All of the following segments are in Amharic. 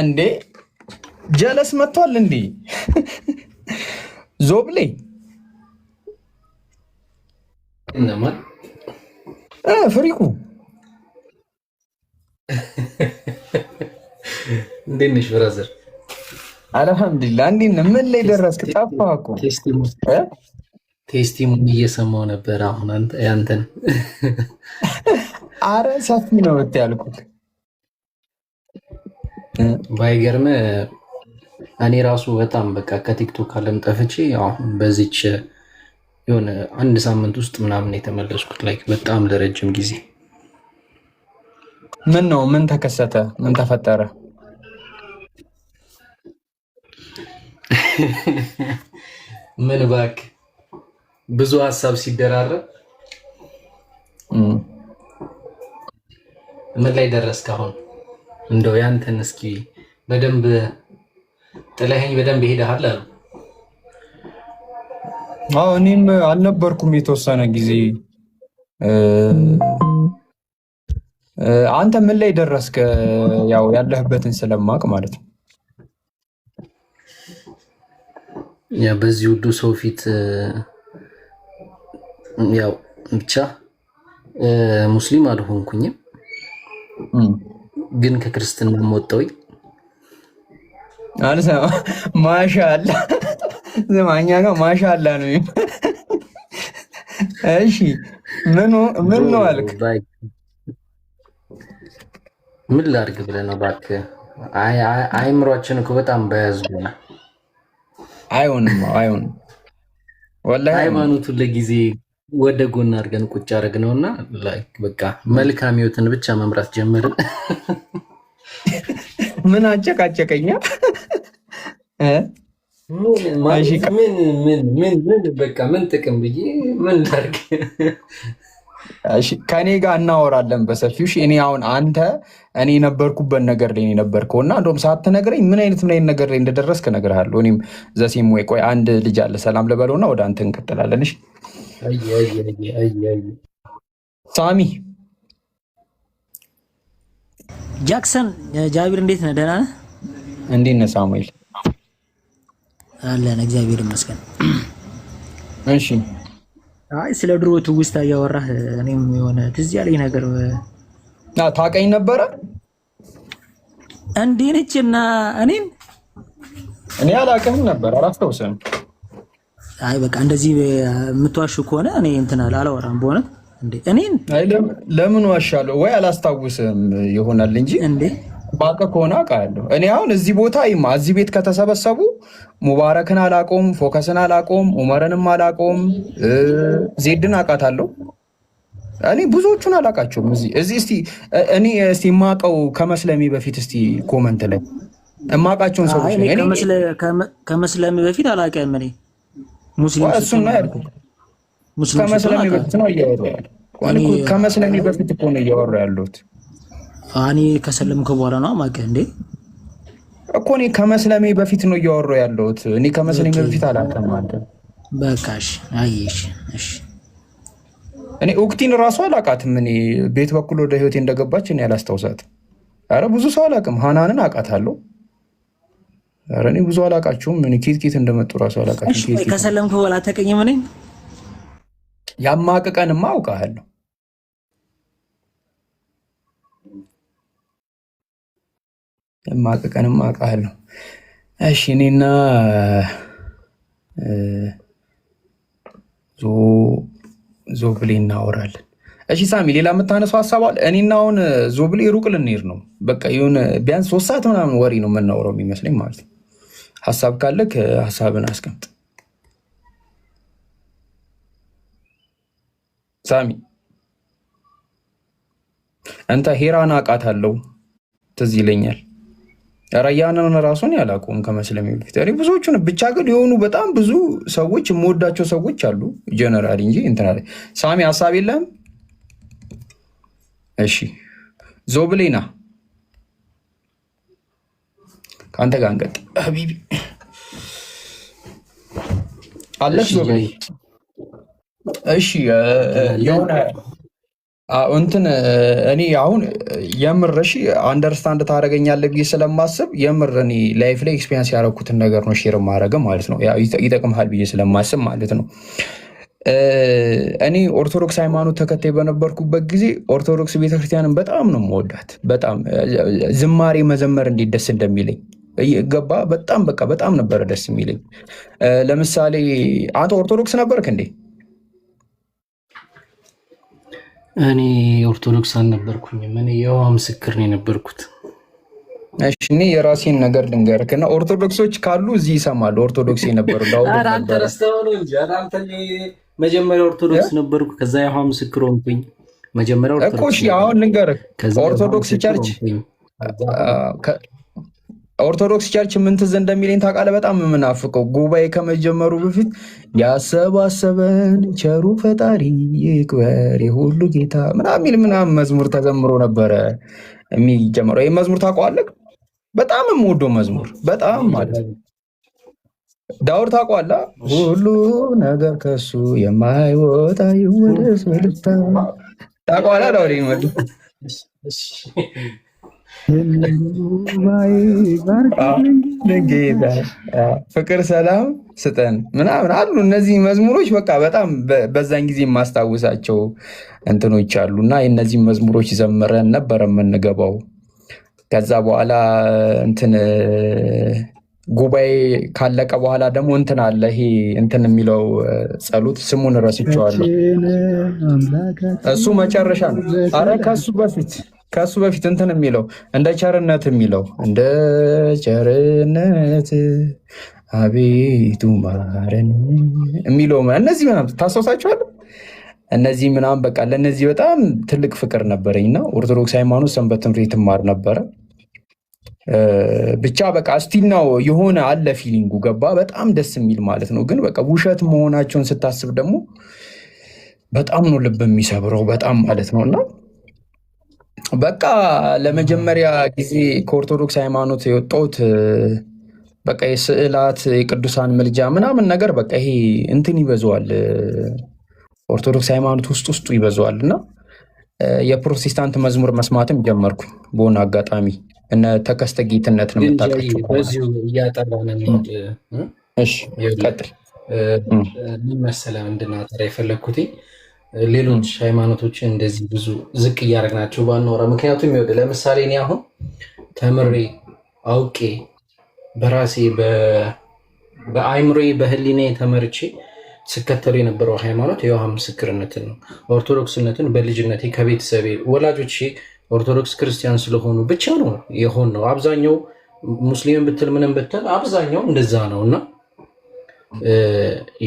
እንዴ ጀለስ መጥቷል እንዴ ዞብሌ እነማን ፍሪኩ እንዴት ነሽ ብራዘር? አልሐምዱሊላህ። እንዴት ነህ? ምን ላይ ደረስክ? ጠፋህ እኮ። ቴስቲሞኒ እየሰማሁ ነበር። አሁን አንተ ያንተን አረ ሰፊ ነው ብት ያልኩት ባይገርም እኔ ራሱ በጣም በቃ ከቲክቶክ አለም ጠፍቼ አሁን በዚች የሆነ አንድ ሳምንት ውስጥ ምናምን የተመለስኩት ላይክ በጣም ለረጅም ጊዜ። ምን ነው? ምን ተከሰተ? ምን ተፈጠረ? ምን እባክህ ብዙ ሀሳብ ሲደራረብ ምን ላይ ደረስክ አሁን? እንደው ያንተን እስኪ በደንብ ጥለኸኝ በደንብ ሄደሃል አሉ። አዎ እኔም አልነበርኩም የተወሰነ ጊዜ። አንተ ምን ላይ ደረስክ? ያው ያለህበትን ስለማቅ ማለት ነው። ያ በዚህ ሁሉ ሰው ፊት ያው ብቻ ሙስሊም አልሆንኩኝም፣ ግን ከክርስትና ወጣሁኝ። አልሰማ ማሻአላ ዘማኛ ጋር ማሻአላ ነው። እሺ ምን ነው አልክ? ምን ላድርግ ብለህ ነው እባክህ? አይምሯችን እኮ በጣም በያዝኩና አይሆንም ወላሂ ሃይማኖቱን ለጊዜ ወደ ጎን አድርገን ቁጭ አደረግነውና ላይክ በቃ መልካም ህይወትን ብቻ መምራት ጀመርን። ምን አጨቃጨቀኛ? ምን በቃ ምን ጥቅም ብዬ ምን ላድርግ? ከኔ ጋር እናወራለን በሰፊው። እኔ አሁን እኔ የነበርኩበት ነገር ላይ የነበርከው እና እንደውም ሳትነግረኝ ምን አይነት ነገር ላይ እንደደረስክ እነግርሃለሁ። እኔም ዘሴም ወይ ቆይ አንድ ልጅ አለ ሰላም ልበለውና ወደ አንተ እንቀጥላለን። እሺ ሳሚ ጃክሰን ጃቢር እንዴት ነህ? ደህና ነህ? እንዴት ነህ ሳሙኤል? አለን እግዚአብሔር ይመስገን። እሺ አይ ስለ ድሮ ትውስታ እያወራህ እኔም የሆነ ትዝ ያለኝ ነገር ታውቀኝ ነበረ እንዴ ነችና እኔ አላውቅህም ነበር፣ አላስታውስህም። አይ በቃ እንደዚህ የምትዋሽ ከሆነ እኔ እንትን አላወራም። በእውነት እንዴ ለምን ዋሻለሁ? ወይ አላስታውስህም ይሆናል እንጂ እንዴ ባቀ ከሆነ አውቃለሁ። እኔ አሁን እዚህ ቦታ እዚህ ቤት ከተሰበሰቡ ሙባረክን አላውቀውም፣ ፎከስን አላውቀውም፣ ኡመርንም አላውቀውም፣ ዜድን አውቃታለሁ። እኔ ብዙዎቹን አላውቃቸውም። እዚህ እኔ የማውቀው ከመስለሜ በፊት እስቲ ኮመንት ላይ የማውቃቸውን ሰዎች ከመስለሜ በፊት አላውቅም። እኔ ሙስሊም ከመስለሜ በፊት ነው እያወራሁ ያለው። ከመስለሜ በፊት እኮ ነው እያወራሁ ያለሁት። እኔ ከሰለምኩ በኋላ ነው ማውቅህ እንዴ እኮ። እኔ ከመስለሜ በፊት ነው እያወራሁ ያለሁት። እኔ ከመስለሜ በፊት አላውቅም አንተ። በቃ እሺ አየሽ። እሺ እኔ ኡክቲን ራሱ አላውቃትም። እኔ ቤት በኩል ወደ ህይወቴ እንደገባች እኔ አላስታውሳትም። ኧረ ብዙ ሰው አላውቅም። ሃናንን አውቃታለሁ። ኧረ እኔ ብዙ አላውቃቸውም። እኔ ኬት እንደመጡ ራሱ አላውቃቸውም። ከሰለምኩ በኋላ አታውቅኝም? እኔ ያማቅቀንማ አውቃለሁ። ያማቅቀንማ አውቃለሁ። እሺ እኔና ዞብሌ እናወራለን። እሺ ሳሚ ሌላ የምታነሳው ሀሳብ አለ? እኔና አሁን ዞብሌ ሩቅ ልንሄድ ነው። በቃ የሆነ ቢያንስ 3 ሰዓት ምናምን ወሬ ነው የምናወራው የሚመስለኝ ማለት ነው። ሀሳብ ካለክ ሀሳብን አስቀምጥ ሳሚ። አንተ ሄራን አውቃታለሁ ትዝ ይለኛል። ራያንን ራሱን ያላቁም ከመስለሜ በፊት እኔ ብዙዎቹን ብቻ ግን የሆኑ በጣም ብዙ ሰዎች የምወዳቸው ሰዎች አሉ ጀነራል እንጂ እንትና ላይ ሳሚ ሀሳብ የለም። እሺ ዞብሌና ከአንተ ጋር እንቀጥ ሀቢቢ አለሽ ዞብሌ። እሺ የሆነ እንትን እኔ አሁን የምር እሺ አንደርስታንድ ታደርገኛለህ ብዬ ስለማስብ የምር እኔ ላይፍ ላይ ኤክስፔሪንስ ያደረኩትን ነገር ነው ሼር ማድረግ ማለት ነው። ይጠቅምሃል ብዬ ስለማስብ ማለት ነው። እኔ ኦርቶዶክስ ሃይማኖት ተከታይ በነበርኩበት ጊዜ ኦርቶዶክስ ቤተክርስቲያንን በጣም ነው የምወዳት። በጣም ዝማሬ መዘመር እንዴት ደስ እንደሚለኝ ገባ። በጣም በቃ በጣም ነበረ ደስ የሚለኝ። ለምሳሌ አንተ ኦርቶዶክስ ነበርክ እንዴ? እኔ ኦርቶዶክስ አልነበርኩኝም። እኔ የይሖዋ ምስክር ነው የነበርኩት። እኔ የራሴን ነገር ልንገርክ እና ኦርቶዶክሶች ካሉ እዚህ ይሰማሉ። ኦርቶዶክስ የነበሩ መጀመሪያ ኦርቶዶክስ ነበርኩ፣ ከዛ የይሖዋ ምስክር ሆንኩኝ። መጀመሪያ አሁን ልንገርክ ኦርቶዶክስ ቸርች ምን ትዝ እንደሚለኝ ታውቃለህ? በጣም የምናፍቀው ጉባኤ ከመጀመሩ በፊት ያሰባሰበን ቸሩ ፈጣሪ ይክበር የሁሉ ጌታ ምናምን መዝሙር ተዘምሮ ነበረ የሚጀምረው። ይህ መዝሙር ታውቀዋለህ? በጣም የምወደው መዝሙር በጣም ማለት ነው። ዳውር ታውቀዋለህ? ሁሉ ነገር ከሱ የማይወጣ ይወደስ በልታ ታውቀዋለህ? ዳውር ይመድ ፍቅር ሰላም ስጠን ምናምን አሉ። እነዚህ መዝሙሮች በቃ በጣም በዛን ጊዜ የማስታውሳቸው እንትኖች አሉ እና እነዚህ መዝሙሮች ዘምረን ነበረ የምንገባው። ከዛ በኋላ እንትን ጉባኤ ካለቀ በኋላ ደግሞ እንትን አለ። ይሄ እንትን የሚለው ጸሎት ስሙን ረስቼዋለሁ። እሱ መጨረሻ ነው። አረ ከሱ በፊት እንትን የሚለው እንደ ቸርነት የሚለው እንደ ቸርነት አቤቱ ማረን የሚለው እነዚህ ምናምን ታስታውሳችኋለህ? እነዚህ ምናምን በቃ ለእነዚህ በጣም ትልቅ ፍቅር ነበረኝ እና ኦርቶዶክስ ሃይማኖት ሰንበት ትምህርት ቤት እማር ነበረ። ብቻ በቃ እስቲል ነው የሆነ አለ ፊሊንጉ ገባ። በጣም ደስ የሚል ማለት ነው። ግን በቃ ውሸት መሆናቸውን ስታስብ ደግሞ በጣም ነው ልብ የሚሰብረው በጣም ማለት ነው እና በቃ ለመጀመሪያ ጊዜ ከኦርቶዶክስ ሃይማኖት የወጣሁት በቃ የስዕላት የቅዱሳን ምልጃ ምናምን ነገር በቃ ይሄ እንትን ይበዛዋል ኦርቶዶክስ ሃይማኖት ውስጡ ይበዛዋል እና የፕሮቴስታንት መዝሙር መስማትም ጀመርኩኝ በሆነ አጋጣሚ። እነ ተከስተ ጌትነት ነው የምታውቃቸው? በዚሁ እያጠራን ቀጥል። ምን መሰለህ እንድናጠራ የፈለግኩት ሌሎች ሃይማኖቶችን እንደዚህ ብዙ ዝቅ እያደረግናቸው ባናወራ። ምክንያቱም ይኸውልህ ለምሳሌ እኔ አሁን ተምሬ አውቄ በራሴ በአይምሮዬ በህሊናዬ ተመርቼ ስከተሉ የነበረው ሃይማኖት የይሖዋ ምስክርነትን ነው። ኦርቶዶክስነትን በልጅነቴ ከቤተሰቤ ወላጆቼ ኦርቶዶክስ ክርስቲያን ስለሆኑ ብቻ ነው የሆን ነው። አብዛኛው ሙስሊምን ብትል ምንም ብትል አብዛኛው እንደዛ ነው እና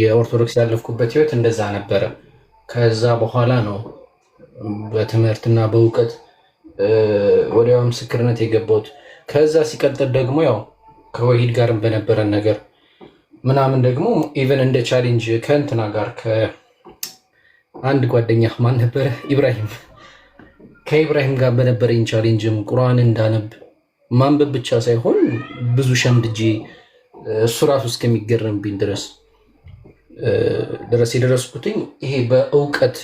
የኦርቶዶክስ ያለፍኩበት ህይወት እንደዛ ነበረ። ከዛ በኋላ ነው በትምህርትና በእውቀት ወደ ይሖዋ ምስክርነት የገባሁት። ከዛ ሲቀጥል ደግሞ ያው ከወሂድ ጋርም በነበረን ነገር ምናምን ደግሞ ኢቨን እንደ ቻሌንጅ ከእንትና ጋር ከአንድ ጓደኛ ማን ነበረ ኢብራሂም፣ ከኢብራሂም ጋር በነበረኝ ቻሌንጅም ቁርአን እንዳነብ ማንበብ ብቻ ሳይሆን ብዙ ሸምድጄ እሱ ራሱ እስከሚገርምብኝ ድረስ የደረስኩትኝ ይሄ በእውቀት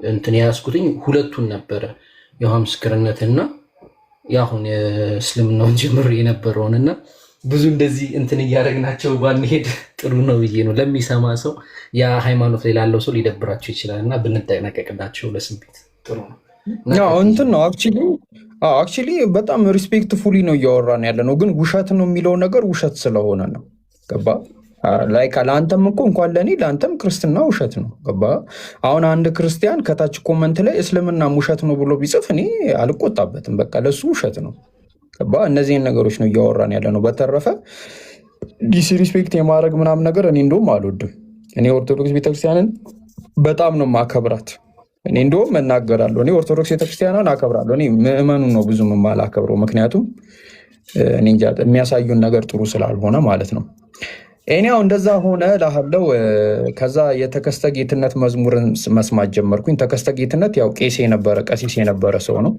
እንትን የያዝኩትኝ ሁለቱን ነበረ፣ የይሖዋ ምስክርነትና የአሁን የእስልምናውን ጀምሮ የነበረውንና ብዙ እንደዚህ እንትን እያደረግናቸው ባንሄድ ጥሩ ነው ብዬ ነው። ለሚሰማ ሰው ያ ሃይማኖት ላይ ላለው ሰው ሊደብራቸው ይችላል እና ብንጠነቀቅላቸው ለስንቤት ጥሩ ነው። እንትን ነው አክቹዋሊ በጣም ሪስፔክትፉሊ ነው እያወራን ያለ ነው። ግን ውሸት ነው የሚለው ነገር ውሸት ስለሆነ ነው ገባ። ላይክ ለአንተም እኮ እንኳን ለእኔ ለአንተም ክርስትና ውሸት ነው ገባ። አሁን አንድ ክርስቲያን ከታች ኮመንት ላይ እስልምናም ውሸት ነው ብሎ ቢጽፍ እኔ አልቆጣበትም። በቃ ለሱ ውሸት ነው ገባ። እነዚህን ነገሮች ነው እያወራን ያለ ነው። በተረፈ ዲስሪስፔክት የማድረግ ምናምን ነገር እኔ እንደውም አልወድም። እኔ ኦርቶዶክስ ቤተክርስቲያንን በጣም ነው ማከብራት። እኔ እንደውም እናገራለሁ፣ እኔ ኦርቶዶክስ ቤተክርስቲያንን አከብራለሁ። እኔ ምዕመኑን ነው ብዙም የማላከብረው፣ ምክንያቱም እኔ እንጃ የሚያሳዩን ነገር ጥሩ ስላልሆነ ማለት ነው። እኔው እንደዛ ሆነ ላለው ከዛ የተከስተ ጌትነት መዝሙርን መስማት ጀመርኩኝ። ተከስተ ጌትነት ያው ቄስ የነበረ ቀሲስ የነበረ ሰው ነው።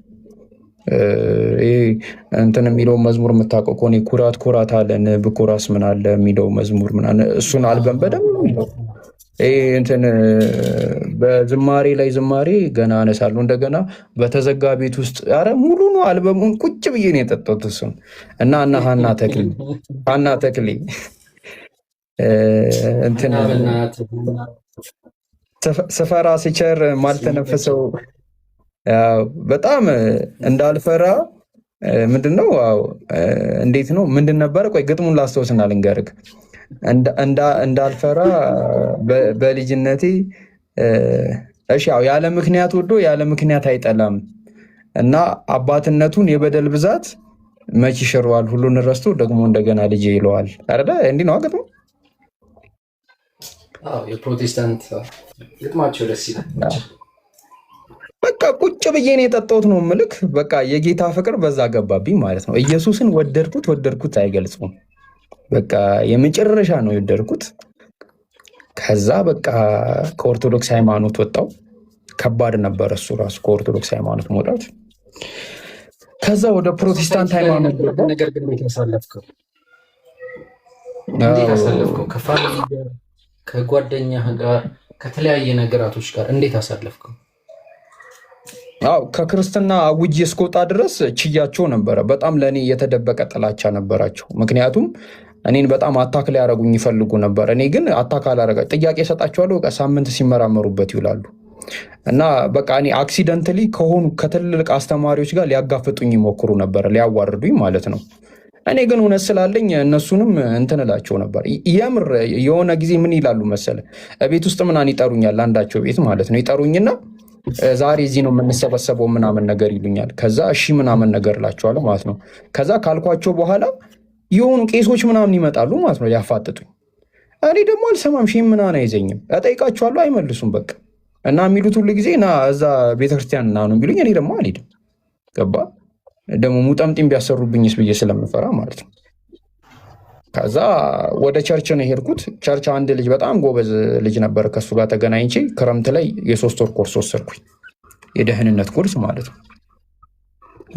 እንትን የሚለው መዝሙር የምታውቀው ከሆነ ኩራት ኩራት አለን ብኮራስ ምን አለ የሚለው መዝሙር ምናምን እሱን አልበም በደንብ እንትን በዝማሬ ላይ ዝማሬ ገና አነሳለሁ። እንደገና በተዘጋ ቤት ውስጥ ኧረ ሙሉ ነው አልበሙን ቁጭ ብዬ ነው የጠጣሁት እሱን እና ሀና ተክሌ እንትን ስፈራ ሲቸር ማልተነፍሰው በጣም እንዳልፈራ ምንድነው እንዴት ነው ምንድን ነበረ? ቆይ ግጥሙን ላስታውስና ልንገርህ። እንዳልፈራ በልጅነቴ እሺ፣ ያው ያለ ምክንያት ወዶ ያለ ምክንያት አይጠላም እና አባትነቱን የበደል ብዛት መች ይሽረዋል፣ ሁሉን ረስቶ ደግሞ እንደገና ልጅ ይለዋል አይደለ? እንዲህ ነው ግጥሙ። የፕሮቴስታንት ግጥማቸው ደስ ይላል። በቃ ቁጭ ብዬ ነው የጠጣሁት ነው ምልክ። በቃ የጌታ ፍቅር በዛ ገባብኝ ማለት ነው። ኢየሱስን ወደድኩት አይገልጹም። በቃ የመጨረሻ ነው የወደድኩት። ከዛ በቃ ከኦርቶዶክስ ሃይማኖት ወጣው። ከባድ ነበር እሱ ራሱ ከኦርቶዶክስ ሃይማኖት መውጣት። ከዛ ወደ ፕሮቴስታንት ሃይማኖት ነገር ግን ያሳለፍከው ከፋሚሊ ጋር ከጓደኛህ ጋር ከተለያየ ነገራቶች ጋር እንዴት አሳለፍከው? አው ከክርስትና አውጄ እስከወጣ ድረስ ችያቸው ነበረ። በጣም ለእኔ የተደበቀ ጥላቻ ነበራቸው። ምክንያቱም እኔን በጣም አታክ ሊያደርጉኝ ይፈልጉ ነበር። እኔ ግን አታክ አላደረጋ ጥያቄ ሰጣቸዋለሁ። በቃ ሳምንት ሲመራመሩበት ይውላሉ እና በቃ እኔ አክሲደንትሊ ከሆኑ ከትልልቅ አስተማሪዎች ጋር ሊያጋፍጡኝ ይሞክሩ ነበር፣ ሊያዋርዱኝ ማለት ነው። እኔ ግን እውነት ስላለኝ እነሱንም እንትን እላቸው ነበር። የምር የሆነ ጊዜ ምን ይላሉ መሰለ፣ ቤት ውስጥ ምናምን ይጠሩኛል፣ አንዳቸው ቤት ማለት ነው። ይጠሩኝና ዛሬ እዚህ ነው የምንሰበሰበው ምናምን ነገር ይሉኛል። ከዛ እሺ ምናምን ነገር እላቸዋለሁ ማለት ነው። ከዛ ካልኳቸው በኋላ የሆኑ ቄሶች ምናምን ይመጣሉ ማለት ነው ሊያፋጥጡኝ። እኔ ደግሞ አልሰማም፣ ሺህ ምናምን አይዘኝም። እጠይቃቸዋለሁ፣ አይመልሱም በቃ። እና የሚሉት ሁሉ ጊዜ ና እዛ ቤተክርስቲያን ና ነው የሚሉኝ። እኔ ደግሞ አልሄድም። ገባ ደግሞ ሙጠምጢም ቢያሰሩብኝስ ብዬ ስለምፈራ ማለት ነው። ከዛ ወደ ቸርች ነው የሄድኩት። ቸርች አንድ ልጅ በጣም ጎበዝ ልጅ ነበር። ከሱ ጋር ተገናኝቼ ክረምት ላይ የ3 ወር ኮርስ ወሰድኩኝ፣ የደህንነት ኮርስ ማለት ነው።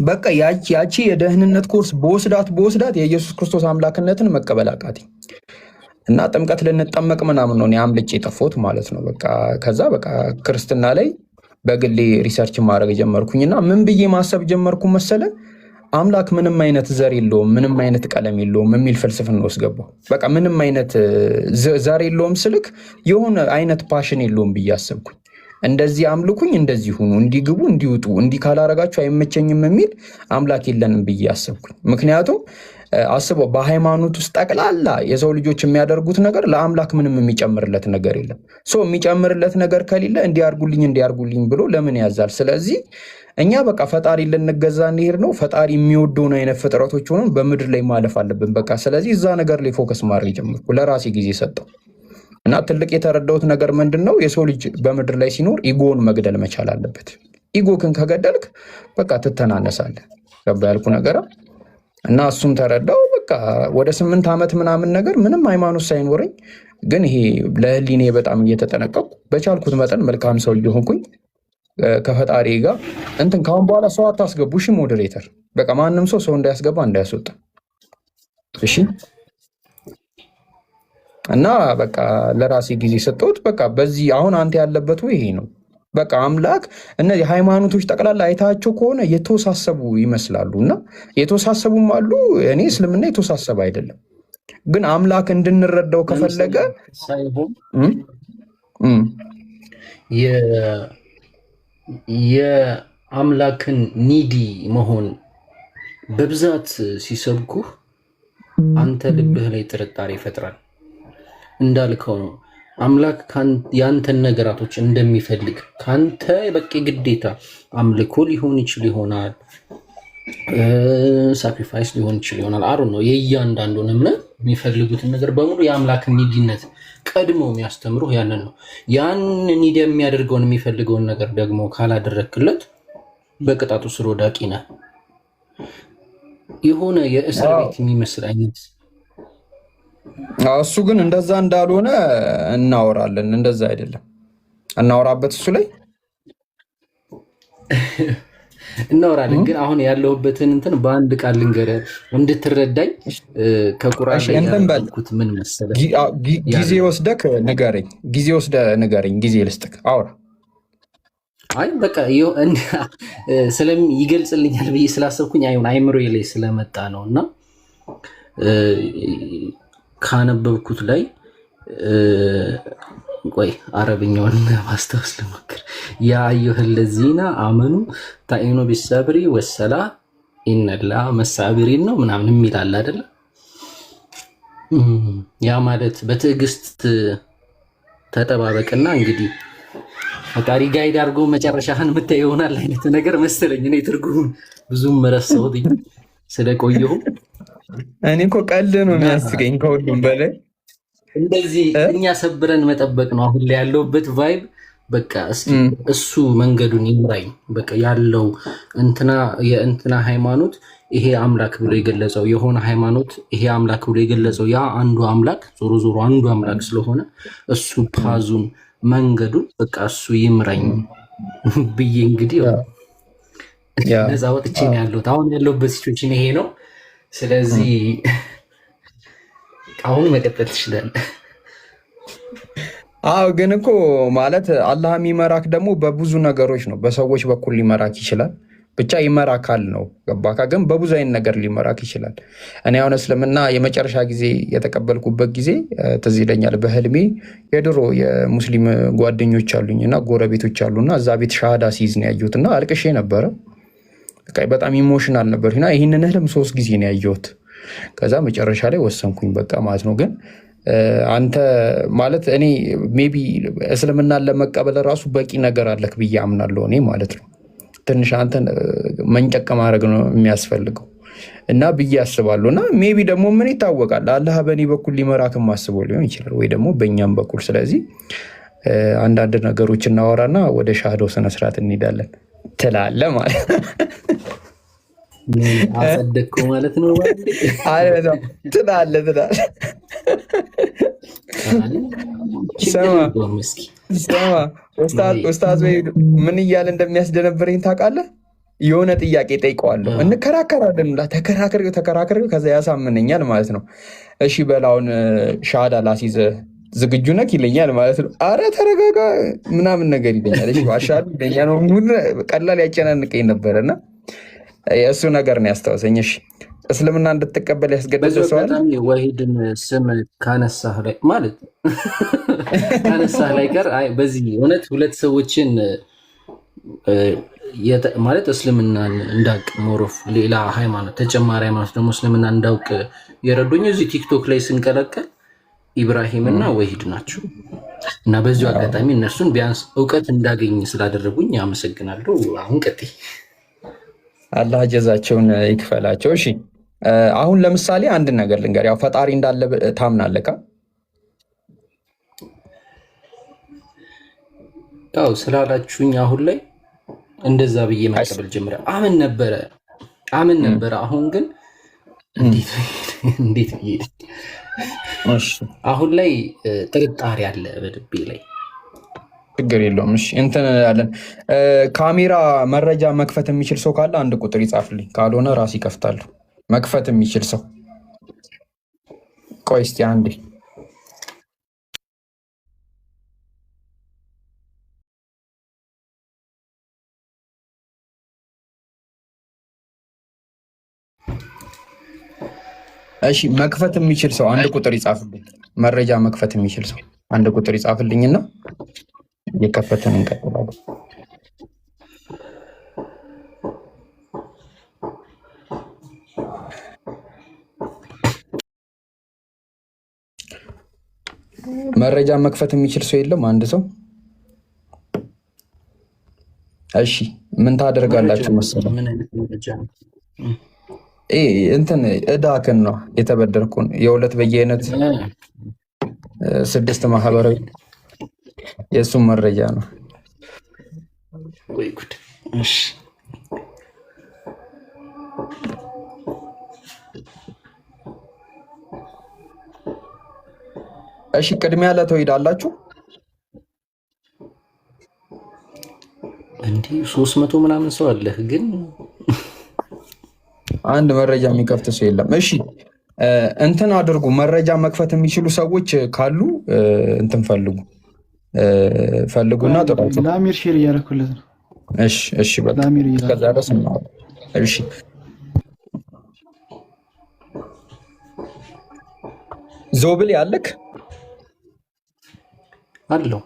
በቃ ያቺ የደህንነት ኮርስ በወስዳት የኢየሱስ ክርስቶስ አምላክነትን መቀበል አቃተኝ እና ጥምቀት ልንጠመቅ ምናምን ነው አምልጬ የጠፋሁት ማለት ነው። በቃ ከዛ በቃ ክርስትና ላይ በግሌ ሪሰርች ማድረግ ጀመርኩኝና ምን ብዬ ማሰብ ጀመርኩ መሰለ፣ አምላክ ምንም አይነት ዘር የለውም፣ ምንም አይነት ቀለም የለውም የሚል ፍልስፍና ውስጥ ገባሁ። በቃ ምንም አይነት ዘር የለውም ስልክ የሆነ አይነት ፓሽን የለውም ብዬ አሰብኩኝ። እንደዚህ አምልኩኝ፣ እንደዚህ ሁኑ፣ እንዲግቡ፣ እንዲውጡ፣ እንዲህ ካላረጋችሁ አይመቸኝም የሚል አምላክ የለንም ብዬ አሰብኩኝ። ምክንያቱም አስበው በሃይማኖት ውስጥ ጠቅላላ የሰው ልጆች የሚያደርጉት ነገር ለአምላክ ምንም የሚጨምርለት ነገር የለም። የሚጨምርለት ነገር ከሌለ እንዲያርጉልኝ ብሎ ለምን ያዛል? ስለዚህ እኛ በቃ ፈጣሪ ልንገዛ እንሄድ ነው። ፈጣሪ የሚወደውን አይነት ፍጥረቶች ሆነን በምድር ላይ ማለፍ አለብን በቃ። ስለዚህ እዛ ነገር ላይ ፎከስ ማድረግ ጀመርኩ። ለራሴ ጊዜ ሰጠው እና ትልቅ የተረዳሁት ነገር ምንድን ነው? የሰው ልጅ በምድር ላይ ሲኖር ኢጎን መግደል መቻል አለበት። ኢጎክን ከገደልክ በቃ ትተናነሳለህ። ገባ ያልኩ ነገር እና እሱም ተረዳው። በቃ ወደ 8 ዓመት ምናምን ነገር ምንም ሃይማኖት ሳይኖረኝ ግን ይሄ ለህሊኔ በጣም እየተጠነቀቁ በቻልኩት መጠን መልካም ሰው እየሆንኩኝ ከፈጣሪ ጋር እንትን ካሁን በኋላ ሰው አታስገቡ እሺ፣ ሞዴሬተር በቃ ማንም ሰው እንዳያስገባ እንዳያስወጣ እሺ። እና በቃ ለራሴ ጊዜ ሰጠሁት። በቃ በዚህ አሁን አንተ ያለበት ይሄ ነው። በቃ አምላክ እነዚህ ሃይማኖቶች ጠቅላላ አይታቸው ከሆነ የተወሳሰቡ ይመስላሉ እና የተወሳሰቡም አሉ። እኔ እስልምና የተወሳሰበ አይደለም፣ ግን አምላክ እንድንረዳው ከፈለገ የአምላክን ኒዲ መሆን በብዛት ሲሰብኩህ አንተ ልብህ ላይ ጥርጣሬ ይፈጥራል። እንዳልከው ነው አምላክ ያንተን ነገራቶች እንደሚፈልግ ካንተ በቂ ግዴታ አምልኮ ሊሆን ይችል ይሆናል፣ ሳክሪፋይስ ሊሆን ይችል ይሆናል። አሩ ነው የእያንዳንዱን እምነት የሚፈልጉትን ነገር በሙሉ የአምላክን ኒዲነት ቀድሞ የሚያስተምሩ ያንን ነው። ያን ኒዲ የሚያደርገውን የሚፈልገውን ነገር ደግሞ ካላደረክለት በቅጣቱ ስር ወዳቂ ነህ። የሆነ የእስር ቤት የሚመስል አይነት እሱ ግን እንደዛ እንዳልሆነ እናወራለን። እንደዛ አይደለም እናወራበት እሱ ላይ እናወራለን። ግን አሁን ያለሁበትን እንትን በአንድ ቃል ልንገርህ እንድትረዳኝ። ከቁርአን ላይ ያልኩት ምን መሰለህ? ጊዜ ወስደህ ንገረኝ። ጊዜ ልስጥህ፣ አውራ። አይ በቃ ይገልጽልኛል ብዬ ስላሰብኩኝ አይምሮዬ ላይ ስለመጣ ነው። እና ካነበብኩት ላይ ቆይ አረብኛውን ማስታወስ ልሞክር። ያ አዩሀ ለዚነ አመኑ ታኢኑ ቢሰብሪ ወሰላ ኢነላ መሳብሪን ነው ምናምን የሚላል አይደለ? ያ ማለት በትዕግስት ተጠባበቅና እንግዲህ ፈጣሪ ጋይድ አድርጎ መጨረሻህን የምታይ ይሆናል አይነት ነገር መሰለኝ። እኔ ትርጉሙን ብዙም ረሳሁት ስለቆየሁ። እኔ እኮ ቀልድ ነው የሚያስቀኝ ከሁሉም በላይ እንደዚህ እኛ ሰብረን መጠበቅ ነው። አሁን ላይ ያለውበት ቫይብ በቃ እስኪ እሱ መንገዱን ይምራኝ። በቃ ያለው የእንትና ሃይማኖት ይሄ አምላክ ብሎ የገለጸው የሆነ ሃይማኖት ይሄ አምላክ ብሎ የገለጸው ያ አንዱ አምላክ ዞሮ ዞሮ አንዱ አምላክ ስለሆነ እሱ ፓዙን መንገዱን በቃ እሱ ይምራኝ ብዬ እንግዲህ ነፃ ወጥቼ ነው ያለሁት። አሁን ያለሁበት ሲቹዌሽን ይሄ ነው። ስለዚህ አሁን መቀጠል ትችላለህ። አዎ ግን እኮ ማለት አላህ የሚመራክ ደግሞ በብዙ ነገሮች ነው። በሰዎች በኩል ሊመራክ ይችላል፣ ብቻ ይመራካል ነው ገባካ? ግን በብዙ አይነት ነገር ሊመራክ ይችላል። እኔ አሁን እስልምና የመጨረሻ ጊዜ የተቀበልኩበት ጊዜ ትዝ ይለኛል። በህልሜ የድሮ የሙስሊም ጓደኞች አሉኝ እና ጎረቤቶች አሉና እዛ ቤት ሻሃዳ ሲይዝ ነው ያየሁት እና አልቅሼ ነበረ። በጣም ኢሞሽናል ነበር እና ይህንን ህልም 3 ጊዜ ነው ያየሁት። ከዛ መጨረሻ ላይ ወሰንኩኝ በቃ ማለት ነው። ግን አንተ ማለት እኔ ሜይ ቢ እስልምናን ለመቀበል ራሱ በቂ ነገር አለክ ብዬ አምናለሁ እኔ ማለት ነው። ትንሽ አንተን መንጨቅ ማድረግ ነው የሚያስፈልገው እና ብዬ አስባለሁ። እና ሜይ ቢ ደግሞ ምን ይታወቃል፣ አላህ በእኔ በኩል ሊመራክም አስበው ሊሆን ይችላል ወይ ደግሞ በእኛም በኩል። ስለዚህ አንዳንድ ነገሮች እናወራና ወደ ሻሃዳው ስነስርዓት እንሄዳለን ትላለህ ማለት አጸደቅኩ ማለት ነው። ትላለህ ሰማ ኡስታዝ ወይ ምን እያለ እንደሚያስደነብረኝ ታውቃለህ? የሆነ ጥያቄ ጠይቀዋለሁ፣ እንከራከራለን። ተከራከር ከዛ ያሳምነኛል ማለት ነው። እሺ በላውን ሻሃዳ ላሲዝ ዝግጁ ነክ ይለኛል ማለት ነው። አረ ተረጋጋ ምናምን ነገር ይለኛል። እሺ አሻሉ ይለኛል። ቀላል ያጨናንቀኝ ነበረና የእሱ ነገር ነው ያስታወሰኝ። እሺ እስልምና እንድትቀበል ያስገደደ ሰው አለ? ወሂድን ስም ካነሳህ ላይ ማለት ካነሳህ ላይ ቀር በዚህ እውነት ሁለት ሰዎችን ማለት እስልምናን እንዳውቅ ሞሮፍ ሌላ ሃይማኖት ተጨማሪ ሃይማኖት ደግሞ እስልምና እንዳውቅ የረዱኝ እዚህ ቲክቶክ ላይ ስንቀለቀል ኢብራሂም እና ወሂድ ናቸው። እና በዚሁ አጋጣሚ እነሱን ቢያንስ እውቀት እንዳገኝ ስላደረጉኝ አመሰግናለሁ። አሁን ቀጥይ። አላህ ጀዛቸውን ይክፈላቸው። እሺ አሁን ለምሳሌ አንድ ነገር ልንገር። ያው ፈጣሪ እንዳለ ታምናለህ? ያው ስላላችሁኝ አሁን ላይ እንደዛ ብዬ መቀበል ጀምረ አምን ነበረ። አሁን ግን እንዴት ብዬ አሁን ላይ ጥርጣሬ አለ በልቤ ላይ። ችግር የለውም። እሺ እንትን ያለን ካሜራ መረጃ መክፈት የሚችል ሰው ካለ አንድ ቁጥር ይጻፍልኝ፣ ካልሆነ ራስ ይከፍታሉ። መክፈት የሚችል ሰው ቆይ እስቲ አንዴ። እሺ መክፈት የሚችል ሰው አንድ ቁጥር ይጻፍልኝ። መረጃ መክፈት የሚችል ሰው አንድ ቁጥር ይጻፍልኝና የከፈተን እንቀጥላለን። መረጃ መክፈት የሚችል ሰው የለም? አንድ ሰው። እሺ ምን ታደርጋላችሁ መሰለህ? እንትን እዳክን ነው የተበደርኩን የሁለት በየአይነት 6 ማህበራዊ የእሱም መረጃ ነው። ወይ ጉድ! እሺ እሺ ቅድሚያ ለተወሂድ አላችሁ እንዴ? 300 ምናምን ሰው አለህ ግን አንድ መረጃ የሚከፍት ሰው የለም። እሺ እንትን አድርጉ። መረጃ መክፈት የሚችሉ ሰዎች ካሉ እንትን ፈልጉና ጥራቸው። ለአሚር ሼር እያደረኩለት ነው። እሺ በቃ ከዛ ድረስ እሺ ዞብል ያለክ አለው።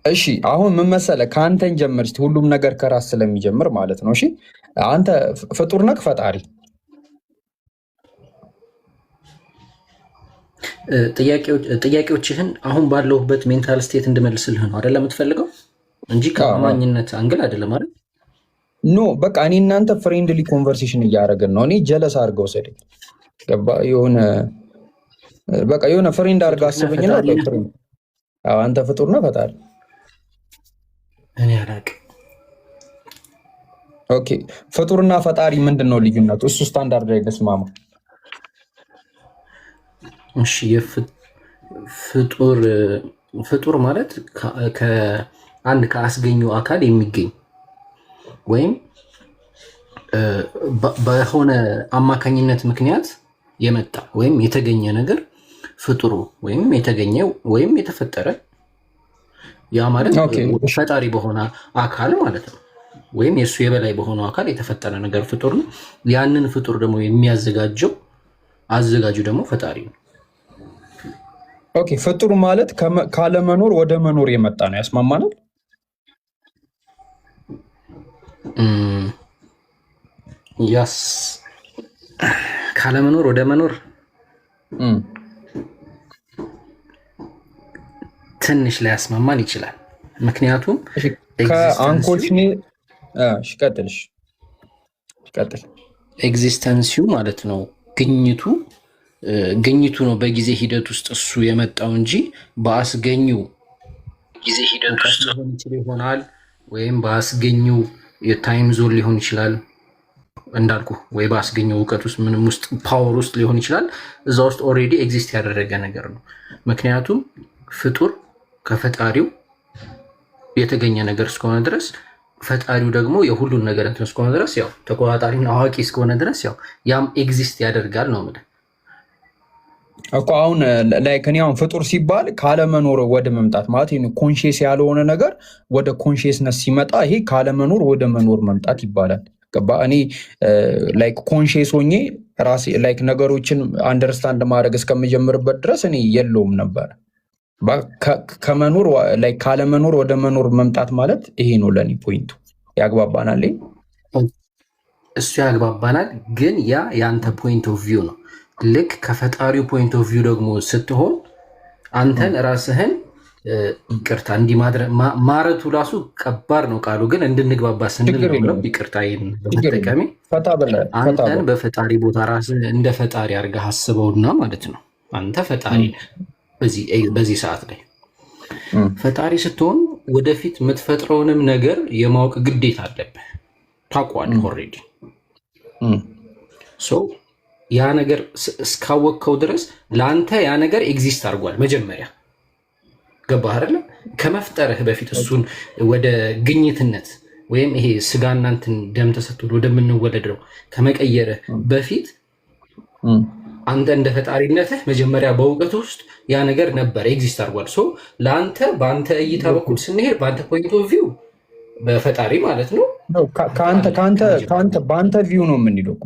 እሺ አሁን ምን መሰለህ፣ ከአንተን ጀምር እስኪ። ሁሉም ነገር ከራስ ስለሚጀምር ማለት ነው። እሺ አንተ ፍጡር ነህ ፈጣሪ? ጥያቄዎችህን አሁን ባለሁበት ሜንታል ስቴት እንድመልስልህ ነው አይደለም የምትፈልገው እንጂ ከአማኝነት አንግል አይደለም አይደል? ኖ በቃ እኔ እናንተ ፍሬንድሊ ኮንቨርሴሽን እያደረግን ነው። እኔ ጀለስ አድርገው ሰደኝ ገባ የሆነ በቃ የሆነ ፍሬንድ አድርገህ አስበኝና አንተ ፍጡር ነህ ፈጣሪ? እኔ አላውቅም። ኦኬ ፍጡርና ፈጣሪ ምንድን ነው ልዩነቱ? እሱ ስታንዳርድ ላይ ተስማማ። እሺ ፍጡር ማለት ከአንድ ከአስገኘው አካል የሚገኝ ወይም በሆነ አማካኝነት ምክንያት የመጣ ወይም የተገኘ ነገር ፍጡሩ ወይም የተገኘ ወይም የተፈጠረ ያ ማለት ፈጣሪ በሆነ አካል ማለት ነው። ወይም የእሱ የበላይ በሆነው አካል የተፈጠረ ነገር ፍጡር ነው። ያንን ፍጡር ደግሞ የሚያዘጋጀው አዘጋጁ ደግሞ ፈጣሪ ነው። ኦኬ ፍጡር ማለት ካለመኖር ወደ መኖር የመጣ ነው። ያስማማናል? ያስ ካለመኖር ወደ መኖር ትንሽ ላይ ያስማማን ይችላል። ምክንያቱም ኤግዚስተንሲው ማለት ነው ግኝቱ ነው በጊዜ ሂደት ውስጥ እሱ የመጣው እንጂ በአስገኙ ጊዜ ሂደት ውስጥ ሊሆን ይችል ይሆናል ወይም በአስገኙ የታይም ዞን ሊሆን ይችላል እንዳልኩ ወይ በአስገኘው እውቀት ውስጥ ምንም ውስጥ ፓወር ውስጥ ሊሆን ይችላል። እዛ ውስጥ ኦልሬዲ ኤግዚስት ያደረገ ነገር ነው። ምክንያቱም ፍጡር ከፈጣሪው የተገኘ ነገር እስከሆነ ድረስ ፈጣሪው ደግሞ የሁሉን ነገር እንትን እስከሆነ ድረስ ያው ተቆጣጣሪና አዋቂ እስከሆነ ድረስ ያው ያም ኤግዚስት ያደርጋል ነው የምልህ እኮ። አሁን ላይክ እኔ አሁን ፍጡር ሲባል ካለመኖር ወደ መምጣት ማለት ኮንሽስ ያልሆነ ነገር ወደ ኮንሽስነስ ሲመጣ ይሄ ካለመኖር ወደ መኖር መምጣት ይባላል። ገባ? እኔ ላይክ ኮንሽስ ሆኜ ራሴ ላይክ ነገሮችን አንደርስታንድ ማድረግ እስከምጀምርበት ድረስ እኔ የለውም ነበር። ከመኖር ላይክ ካለመኖር ወደ መኖር መምጣት ማለት ይሄ ነው ለኔ ፖይንቱ። ያግባባናል? እሱ ያግባባናል። ግን ያ የአንተ ፖይንት ኦፍ ቪው ነው። ልክ ከፈጣሪው ፖይንት ኦፍ ቪው ደግሞ ስትሆን አንተን ራስህን ይቅርታ እንዲህ ማረቱ ራሱ ከባድ ነው ቃሉ፣ ግን እንድንግባባ ስንል ነው። ይቅርታ በመጠቀሜ አንተን በፈጣሪ ቦታ ራስህ እንደ ፈጣሪ አድርገህ አስበውና ማለት ነው። አንተ ፈጣሪ ነህ በዚህ ሰዓት ላይ ፈጣሪ ስትሆን ወደፊት የምትፈጥረውንም ነገር የማወቅ ግዴታ አለብህ። ታውቀዋለህ ኦልሬዲ። ያ ነገር እስካወቅከው ድረስ ለአንተ ያ ነገር ኤግዚስት አድርጓል መጀመሪያ። ገባህ አይደለ? ከመፍጠርህ በፊት እሱን ወደ ግኝትነት ወይም ይሄ ስጋና እንትን ደም ተሰጥቶ ወደምንወለድረው ከመቀየርህ በፊት አንተ እንደ ፈጣሪነትህ መጀመሪያ በእውቀት ውስጥ ያ ነገር ነበር ኤግዚስት አድርጓል። ለአንተ በአንተ እይታ በኩል ስንሄድ በአንተ ፖይንት ኦፍ ቪው በፈጣሪ ማለት ነው። በአንተ ቪው ነው የምንሄደው።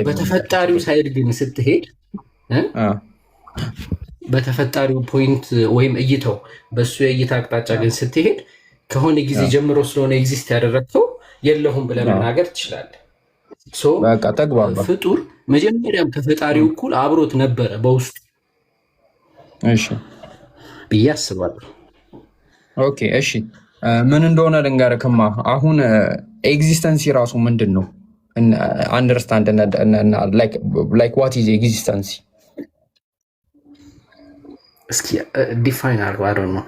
በተፈጣሪው ሳይድ ግን ስትሄድ በተፈጣሪው ፖይንት ወይም እይታው በእሱ የእይታ አቅጣጫ ግን ስትሄድ ከሆነ ጊዜ ጀምሮ ስለሆነ ኤግዚስት ያደረግከው የለሁም ብለህ መናገር ትችላለህ። ፍጡር መጀመሪያም ከፈጣሪው እኩል አብሮት ነበረ በውስጡ ብዬ አስባለሁ። ኦኬ እሺ ምን እንደሆነ ልንገርክማ። አሁን ኤግዚስተንሲ ራሱ ምንድን ነው? አንደርስታንድ ላይክ ዋት ኢዝ ኤግዚስተንሲ? እስኪ ዲፋይን አድርገው ነው።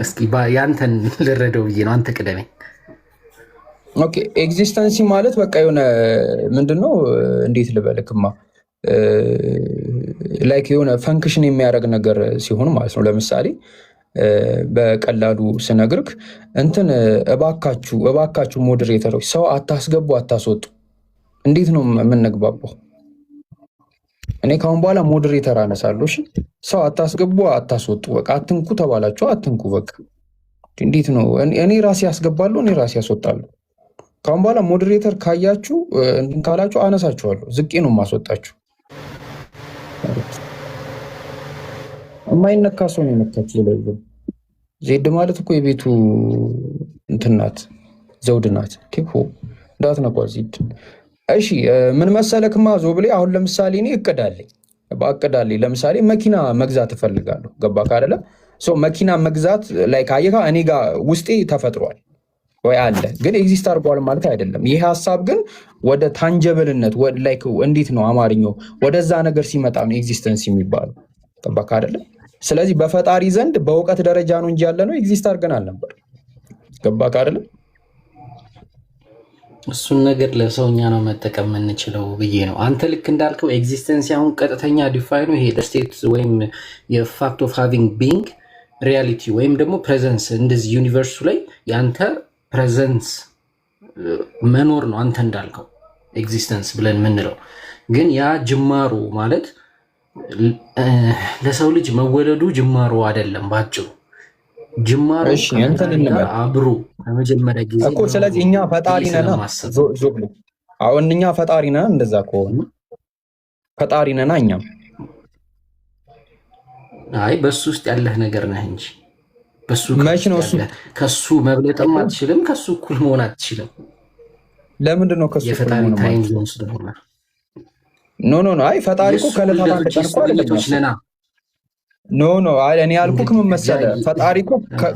እስኪ ያንተን ልረዳው ብዬ ነው። አንተ ቅደመኝ። ኦኬ ኤግዚስተንሲ ማለት በቃ የሆነ ምንድን ነው እንዴት ልበልክማ፣ ላይክ የሆነ ፈንክሽን የሚያደርግ ነገር ሲሆን ማለት ነው። ለምሳሌ በቀላሉ ስነግርክ እባካችሁ ሞዴሬተሮች ሰው አታስገቡ፣ አታስወጡ። እንዴት ነው የምንግባባው? እኔ ካሁን በኋላ ሞዴሬተር አነሳለሁ። እሺ ሰው አታስገቡ፣ አታስወጡ። በቃ አትንኩ ተባላችሁ አትንኩ። በቃ እንዴት ነው? እኔ ራሴ ያስገባለሁ፣ እኔ ራሴ ያስወጣለሁ። ካሁን በኋላ ሞዴሬተር ካያችሁ እንትን ካላችሁ አነሳችኋለሁ። ዝቄ ነው የማስወጣችሁ። የማይነካ ሰው ነው የነካችሁ። ለዚህ ዜድ ማለት እኮ የቤቱ እንትን ናት፣ ዘውድ ናት። ቴፖ እንዳትነኳ ዜድ። እሺ ምን መሰለክማ ዞብሌ፣ አሁን ለምሳሌ እኔ እቅዳለኝ በአቅዳለኝ ለምሳሌ መኪና መግዛት እፈልጋለሁ። ገባክ አይደለ? መኪና መግዛት ላይ ካየካ እኔ ጋር ውስጤ ተፈጥሯል ወይ አለ፣ ግን ኤግዚስት አድርጓል ማለት አይደለም። ይሄ ሀሳብ ግን ወደ ታንጀብልነት ላይክ እንዴት ነው አማርኛው፣ ወደዛ ነገር ሲመጣ ነው ኤግዚስተንስ የሚባለው። ገባክ አይደለ? ስለዚህ በፈጣሪ ዘንድ በእውቀት ደረጃ ነው እንጂ ያለ ነው ኤግዚስት አድርገን አልነበር። ገባክ አይደለ? እሱን ነገር ለሰውኛ ነው መጠቀም የምንችለው ብዬ ነው። አንተ ልክ እንዳልከው ኤግዚስተንስ አሁን ቀጥተኛ ዲፋይኑ ይሄ ስቴት ወይም የፋክት ኦፍ ሃቪንግ ቢንግ ሪያሊቲ ወይም ደግሞ ፕሬዘንስ እንደዚህ ዩኒቨርሱ ላይ የአንተ ፕሬዘንስ መኖር ነው። አንተ እንዳልከው ኤግዚስተንስ ብለን የምንለው ግን ያ ጅማሮ ማለት ለሰው ልጅ መወለዱ ጅማሮ አይደለም ባጭሩ። ጅማሮ አብሮ ከመጀመሪያ ጊዜ እኮ። ስለዚህ እኛ ፈጣሪ ነን። አሁን እኛ ፈጣሪ ነን። እንደዛ ከሆነ ፈጣሪ ነን እኛም። አይ በሱ ውስጥ ያለህ ነገር ነህ እንጂ በሱ መች ነው እሱ? ከሱ መብለጥም አትችልም፣ ከሱ እኩል መሆን አትችልም። ለምንድን ነው ከሱ የፈጣሪ ታይም ዞን ስለሆነ? ኖ አይ ፈጣሪ እኮ ከዕለታት አንድ ቀን እኮ አይደለም። ኖ አይ እኔ ያልኩህ ምን መሰለህ፣ ፈጣሪ እኮ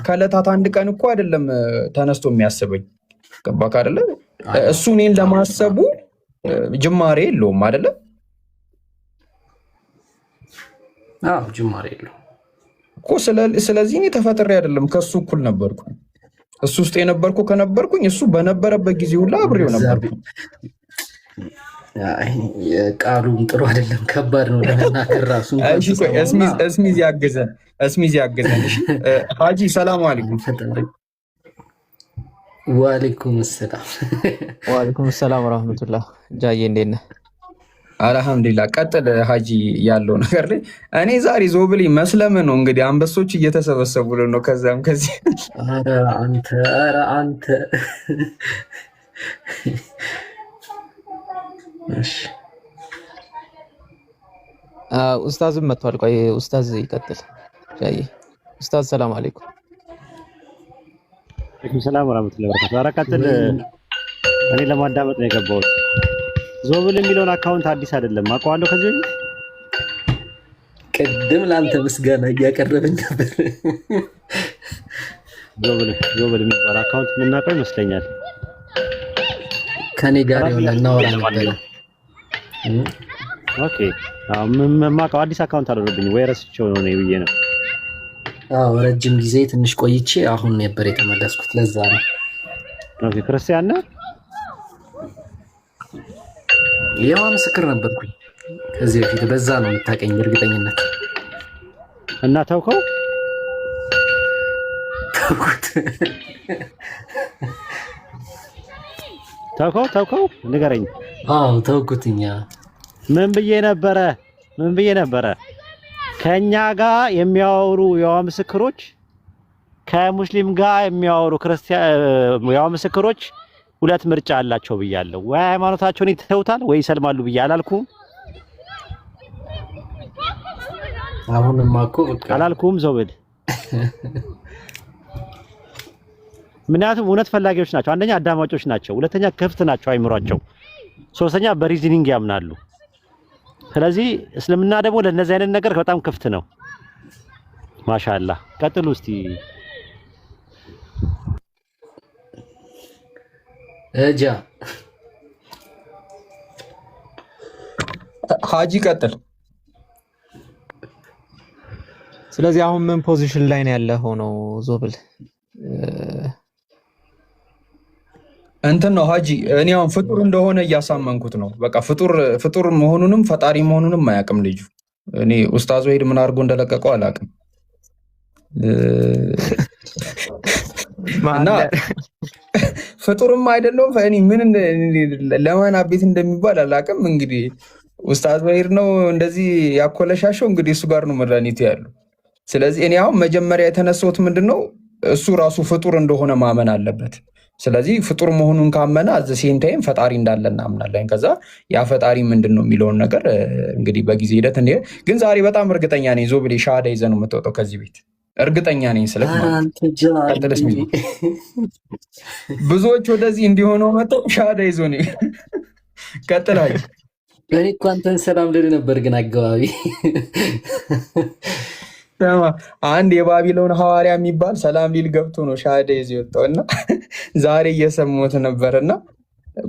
ከዕለታት አንድ ቀን እኮ አይደለም ተነስቶ የሚያስበኝ። ገባክ አይደለ? እሱ እኔን ለማሰቡ ጅማሬ የለውም አይደለ? አዎ ጅማሬ የለውም እኮ። ስለዚህ እኔ ተፈጥሬ አይደለም ከሱ እኩል ነበርኩ። እሱ ውስጥ የነበርኩ ከነበርኩኝ እሱ በነበረበት ጊዜ ሁላ አብሬው ነበርኩ። ቃሉም ጥሩ አይደለም፣ ከባድ ነው ለመናገር ራሱ። እስሚዝ ያግዘን። ሀጂ ሰላም አለይኩም። ወአለይኩም ሰላም። ወአለይኩም ሰላም ወራህመቱላህ። ጃዬ እንዴት ነህ? አልሐምዱሊላህ። ቀጥል ሀጂ ያለው ነገር ላይ። እኔ ዛሬ ዞብሌ መስለም ነው እንግዲህ አንበሶች እየተሰበሰቡልን ነው ከዛም ከዚህ። ኧረ አንተ ኡስታዝም መጥቷል። ቆይ ኡስታዝ ይቀጥል። ጃዬ ኡስታዝ ሰላም አለይኩም። ወአለይኩም ሰላም ወራህመቱላሂ ወበረካቱ። ኧረ ቀጥል። እኔ ለማዳመጥ ነው የገባሁት። ዞብል የሚለውን አካውንት አዲስ አይደለም አውቀዋለሁ። ከዚህ ቅድም ለአንተ ምስጋና እያቀረብን ነበር። ዞብል የሚባል አካውንት የምናውቀው ይመስለኛል። ከኔ ጋር እናወራ ነበር። ኦኬ የማውቀው አዲስ አካውንት አልሆነብኝም ወይ ረስቼው ነው ብዬ ነው። አዎ ረጅም ጊዜ ትንሽ ቆይቼ አሁን ነበር የተመለስኩት። ለዛ ነው። ኦኬ ክርስቲያን ነህ? የዋ ምስክር ነበርኩኝ ከዚህ በፊት። በዛ ነው የምታውቀኝ እርግጠኝነት። እና ተውኩት። ንገረኝ። አዎ ተውኩትኛ። ምን ብዬ ነበረ? ከኛ ጋር የሚያወሩ የዋ ምስክሮች ከሙስሊም ጋር የሚያወሩ ክርስቲያን የዋ ምስክሮች ሁለት ምርጫ አላቸው ብያለሁ። ወይ ሃይማኖታቸውን ይተውታል ወይ ይሰልማሉ ብዬ አላልኩም? አሁንማ እኮ አላልኩም ዞብል። ምክንያቱም እውነት ፈላጊዎች ናቸው። አንደኛ አዳማጮች ናቸው፣ ሁለተኛ ክፍት ናቸው አይምሯቸው፣ ሶስተኛ በሪዝኒንግ ያምናሉ። ስለዚህ እስልምና ደግሞ ለነዚህ አይነት ነገር በጣም ክፍት ነው። ማሻአላህ ቀጥሉ እስቲ። እጃ ሀጂ ቀጥል። ስለዚህ አሁን ምን ፖዚሽን ላይ ነው ያለ ሆኖ ዞብል? እንትን ነው ሀጂ፣ እኔ አሁን ፍጡር እንደሆነ እያሳመንኩት ነው። በቃ ፍጡር መሆኑንም ፈጣሪ መሆኑንም አያውቅም ልጁ። እኔ ኡስታዝ ወይድ ምን አድርጎ እንደለቀቀው አላውቅም። እና ፍጡርም አይደለሁም። እኔ ምን ለማን አቤት እንደሚባል አላውቅም። እንግዲህ ኡስታዝ በሂር ነው እንደዚህ ያኮለሻሸው። እንግዲህ እሱ ጋር ነው መድኃኒቱ ያለው። ስለዚህ እኔ አሁን መጀመሪያ የተነሳሁት ምንድን ነው እሱ ራሱ ፍጡር እንደሆነ ማመን አለበት። ስለዚህ ፍጡር መሆኑን ካመነ አዘ ሴም ታይም ፈጣሪ እንዳለ እናምናለን። ከዛ ያ ፈጣሪ ምንድን ነው የሚለውን ነገር እንግዲህ በጊዜ ሂደት ግን ዛሬ በጣም እርግጠኛ ነኝ ዞብሌ ሻሃዳ ይዘህ ነው የምትወጣው ከዚህ ቤት እርግጠኛ ነኝ። ስለት ቀጥለስ ብዙዎች ወደዚህ እንዲሆነው መጥተው ሻሃዳ ይዞ ነው ቀጥላል። እኔ እኮ አንተን ሰላም ልል ነበር ግን አገባቢ አንድ የባቢሎን ሐዋርያ የሚባል ሰላም ሊል ገብቶ ነው ሻሃዳ ይዞ የወጣው እና ዛሬ እየሰሙት ነበር እና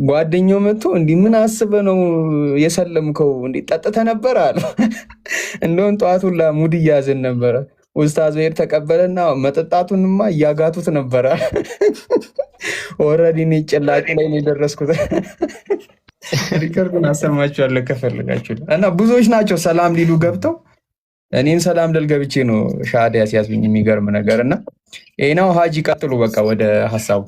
ጓደኛው መጥቶ እንዲህ ምን አስበህ ነው የሰለምከው? እንዲህ ጠጥተህ ነበር አለ። እንደውም ጠዋቱን ሙድ እያዝን ነበረ። ኡስታዝ በሂር ተቀበለና መጠጣቱንማ እያጋቱት ነበረ። ኦልሬዲ እኔ ጭላጭ ላይ ነው የደረስኩት። ሪከርዱን አሰማችኋለሁ ከፈለጋችሁ። እና ብዙዎች ናቸው ሰላም ሊሉ ገብተው እኔም ሰላም ልል ገብቼ ነው ሻሃዳ ያስያዝብኝ። የሚገርም ነገር እና ይሄናው ሀጂ ቀጥሉ። በቃ ወደ ሀሳቡ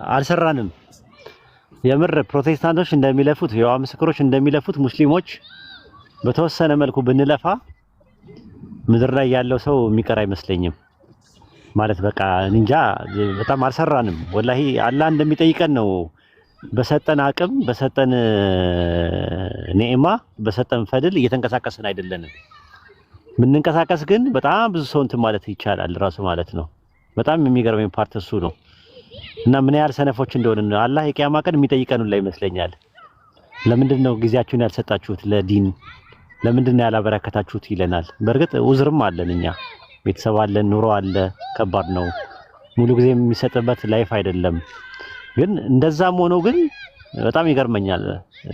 አልሰራንም። የምር ፕሮቴስታንቶች እንደሚለፉት የይሖዋ ምስክሮች እንደሚለፉት ሙስሊሞች በተወሰነ መልኩ ብንለፋ ምድር ላይ ያለው ሰው የሚቀር አይመስለኝም። ማለት በቃ እንጃ በጣም አልሰራንም። ወላሂ አላህ እንደሚጠይቀን ነው። በሰጠን አቅም፣ በሰጠን ኒዕማ፣ በሰጠን ፈድል እየተንቀሳቀስን አይደለንም። ምንንቀሳቀስ ግን በጣም ብዙ ሰው እንትን ማለት ይቻላል ራሱ ማለት ነው። በጣም የሚገርመኝ ፓርት እሱ ነው። እና ምን ያህል ሰነፎች እንደሆነ አላህ የቂያማ ቀን የሚጠይቀን ላይ ይመስለኛል። ለምንድን ነው ጊዜያችሁን ያልሰጣችሁት ለዲን? ለምንድን ነው ያላበረከታችሁት ይለናል። በእርግጥ ውዝርም አለን እኛ፣ ቤተሰብ አለን፣ ኑሮ አለ፣ ከባድ ነው። ሙሉ ጊዜ የሚሰጥበት ላይፍ አይደለም። ግን እንደዛም ሆኖ ግን በጣም ይገርመኛል።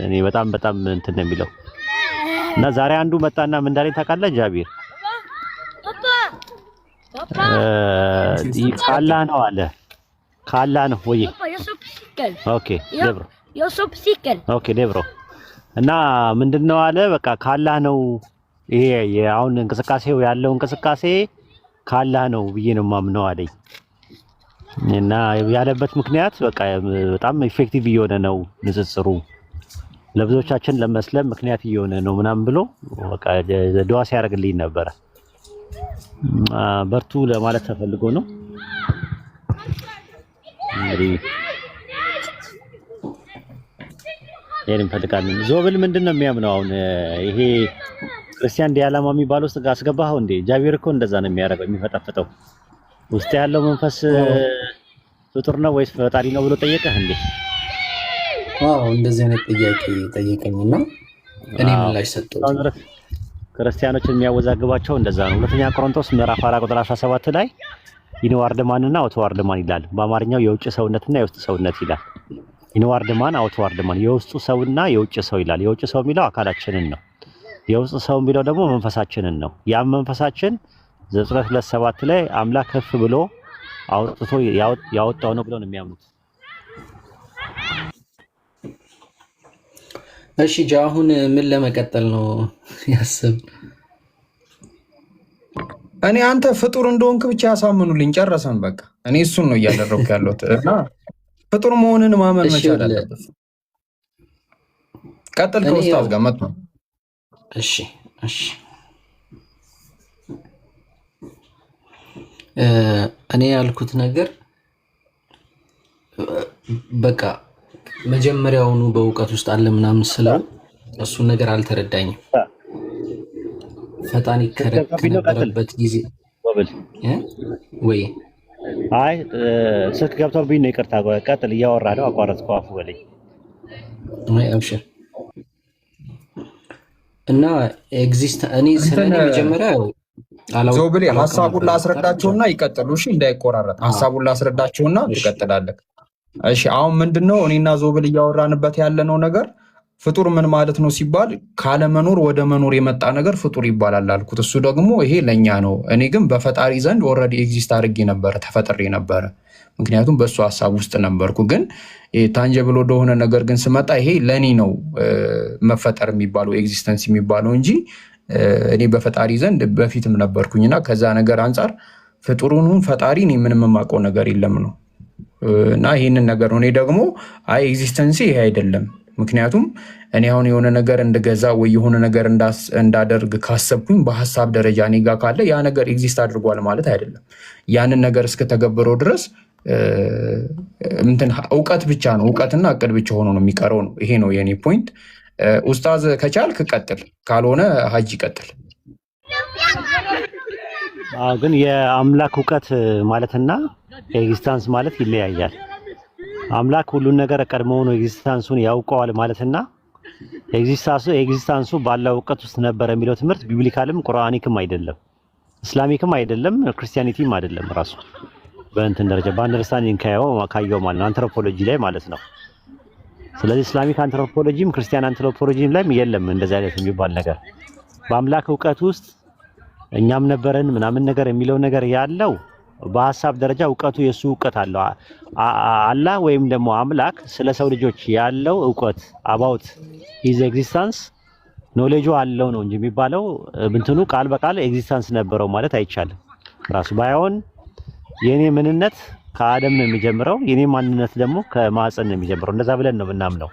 እኔ በጣም እንትን ነው የሚለው እና ዛሬ አንዱ መጣና ምን እንዳለኝ ታውቃለህ ጃቢር? ካላህ ነው አለ። ካላህ ነው ወይ? ኦኬ ደብሮ ኦኬ ደብሮ እና ምንድነው አለ በቃ ካላህ ነው ይሄ አሁን እንቅስቃሴው ያለው እንቅስቃሴ ካላህ ነው ብዬ ነው የማምነው አለኝ። እና ያለበት ምክንያት በቃ በጣም ኢፌክቲቭ እየሆነ ነው ንጽጽሩ፣ ለብዙዎቻችን ለመስለም ምክንያት እየሆነ ነው ምናምን ብሎ በቃ ዱዓ ሲያደርግልኝ ነበረ። በርቱ ለማለት ተፈልጎ ነው። እንግዲህ ይሄን እንፈልጋለን። ዞብል ምንድነው የሚያምነው አሁን? ይሄ ክርስቲያን ዲያላማ የሚባለው ውስጥ አስገባኸው እንዴ? ጃቢር እኮ እንደዛ ነው የሚያደርገው፣ የሚፈጠፍጠው ውስጥ ያለው መንፈስ ፍጡር ነው ወይስ ፈጣሪ ነው ብሎ ጠየቀህ እንዴ? አዎ እንደዚህ አይነት ጥያቄ ጠየቀኝና እኔ ምላሽ ሰጠሁት። ክርስቲያኖችን የሚያወዛግባቸው እንደዛ ነው። ሁለተኛ ቆሮንቶስ ምዕራፍ 4 ቁጥር 17 ላይ ኢንዋርድማንና አውትዋርድማን ይላል። በአማርኛው የውጭ ሰውነትና የውስጥ ሰውነት ይላል። ኢንዋርድማን አውትዋርድማን፣ የውስጡ ሰውና የውጭ ሰው ይላል። የውጭ ሰው የሚለው አካላችንን ነው። የውስጥ ሰው የሚለው ደግሞ መንፈሳችንን ነው። ያም መንፈሳችን ዘፍጥረት 2:7 ላይ አምላክ ከፍ ብሎ አውጥቶ ያወጣው ነው ብለው ነው የሚያምኑት። እሺ አሁን ምን ለመቀጠል ነው ያስብ? እኔ አንተ ፍጡር እንደሆንክ ብቻ ያሳምኑልኝ፣ ጨረሰን በቃ። እኔ እሱን ነው እያደረኩ ያለሁት እና ፍጡር መሆንን ማመን መቻል አለበት። ቀጥል ከኡስታዝ ጋር መጥቶ። እሺ እኔ ያልኩት ነገር በቃ መጀመሪያውኑ በእውቀት ውስጥ አለ ምናምን ስለው እሱን ነገር አልተረዳኝም። ፈጣን ከነበረበት ጊዜ ወይ አይ ስልክ ገብቶብኝ ነው፣ ይቅርታ። ቀጥል፣ እያወራ ነው አቋረጥኩ። አፉ በለኝ። አብሽር እና ኤግዚስት እኔ ስለኔ መጀመሪያ ዞብሌ ሀሳቡን ላስረዳቸውና ይቀጥሉ። እሺ እንዳይቆራረጥ ሀሳቡን ላስረዳቸውና ትቀጥላለህ። እሺ አሁን ምንድነው እኔና ዞብል እያወራንበት ያለነው ነገር ፍጡር ምን ማለት ነው ሲባል ካለመኖር ወደ መኖር የመጣ ነገር ፍጡር ይባላል አልኩት። እሱ ደግሞ ይሄ ለኛ ነው። እኔ ግን በፈጣሪ ዘንድ ኦልሬዲ ኤግዚስት አድርጌ ነበረ፣ ተፈጥሬ ነበረ። ምክንያቱም በእሱ ሀሳብ ውስጥ ነበርኩ። ግን ታንጀብል ወደሆነ ነገር ግን ስመጣ ይሄ ለእኔ ነው መፈጠር የሚባለው ኤግዚስተንስ የሚባለው እንጂ እኔ በፈጣሪ ዘንድ በፊትም ነበርኩኝና ከዛ ነገር አንጻር ፍጡሩንም ፈጣሪ እኔ ምንም የማውቀው ነገር የለም ነው እና ይህንን ነገር ነው እኔ ደግሞ አይ ኤግዚስተንሲ ይሄ አይደለም። ምክንያቱም እኔ አሁን የሆነ ነገር እንድገዛ ወይ የሆነ ነገር እንዳደርግ ካሰብኩኝ በሀሳብ ደረጃ እኔ ጋር ካለ ያ ነገር ኤግዚስት አድርጓል ማለት አይደለም። ያንን ነገር እስከተገበረው ድረስ እንትን እውቀት ብቻ ነው፣ እውቀትና እቅድ ብቻ ሆኖ ነው የሚቀረው ነው። ይሄ ነው የኔ ፖይንት። ኡስታዝ ከቻልክ ቀጥል፣ ካልሆነ ሀጅ ይቀጥል። ግን የአምላክ እውቀት ማለትና ኤግዚስታንስ ማለት ይለያያል። አምላክ ሁሉን ነገር ቀድሞው ነው ኤግዚስታንሱን ያውቀዋል ማለትና ኤግዚስታንሱ ባለው እውቀት ውስጥ ነበር የሚለው ትምህርት ቢብሊካልም ቁርአኒክም አይደለም፣ እስላሚክም አይደለም፣ ክርስቲያኒቲም አይደለም። ራሱ በእንትን ደረጃ በአንደርስታንዲንግ ካየው ማለት ነው አንትሮፖሎጂ ላይ ማለት ነው። ስለዚህ እስላሚክ አንትሮፖሎጂም ክርስቲያን አንትሮፖሎጂም ላይ የለም እንደዚህ አይነት የሚባል ነገር። በአምላክ እውቀት ውስጥ እኛም ነበረን ምናምን ነገር የሚለው ነገር ያለው በሐሳብ ደረጃ እውቀቱ የሱ እውቀት አለው። አላህ ወይም ደግሞ አምላክ ስለ ሰው ልጆች ያለው እውቀት about his existence ኖሌጁ አለው ነው እንጂ የሚባለው እንትኑ ቃል በቃል ኤግዚስተንስ ነበረው ማለት አይቻልም። ራሱ ባይሆን የኔ ምንነት ከአደም ነው የሚጀምረው፣ የኔ ማንነት ደግሞ ከማህፀን ነው የሚጀምረው። እንደዛ ብለን ነው የምናምነው።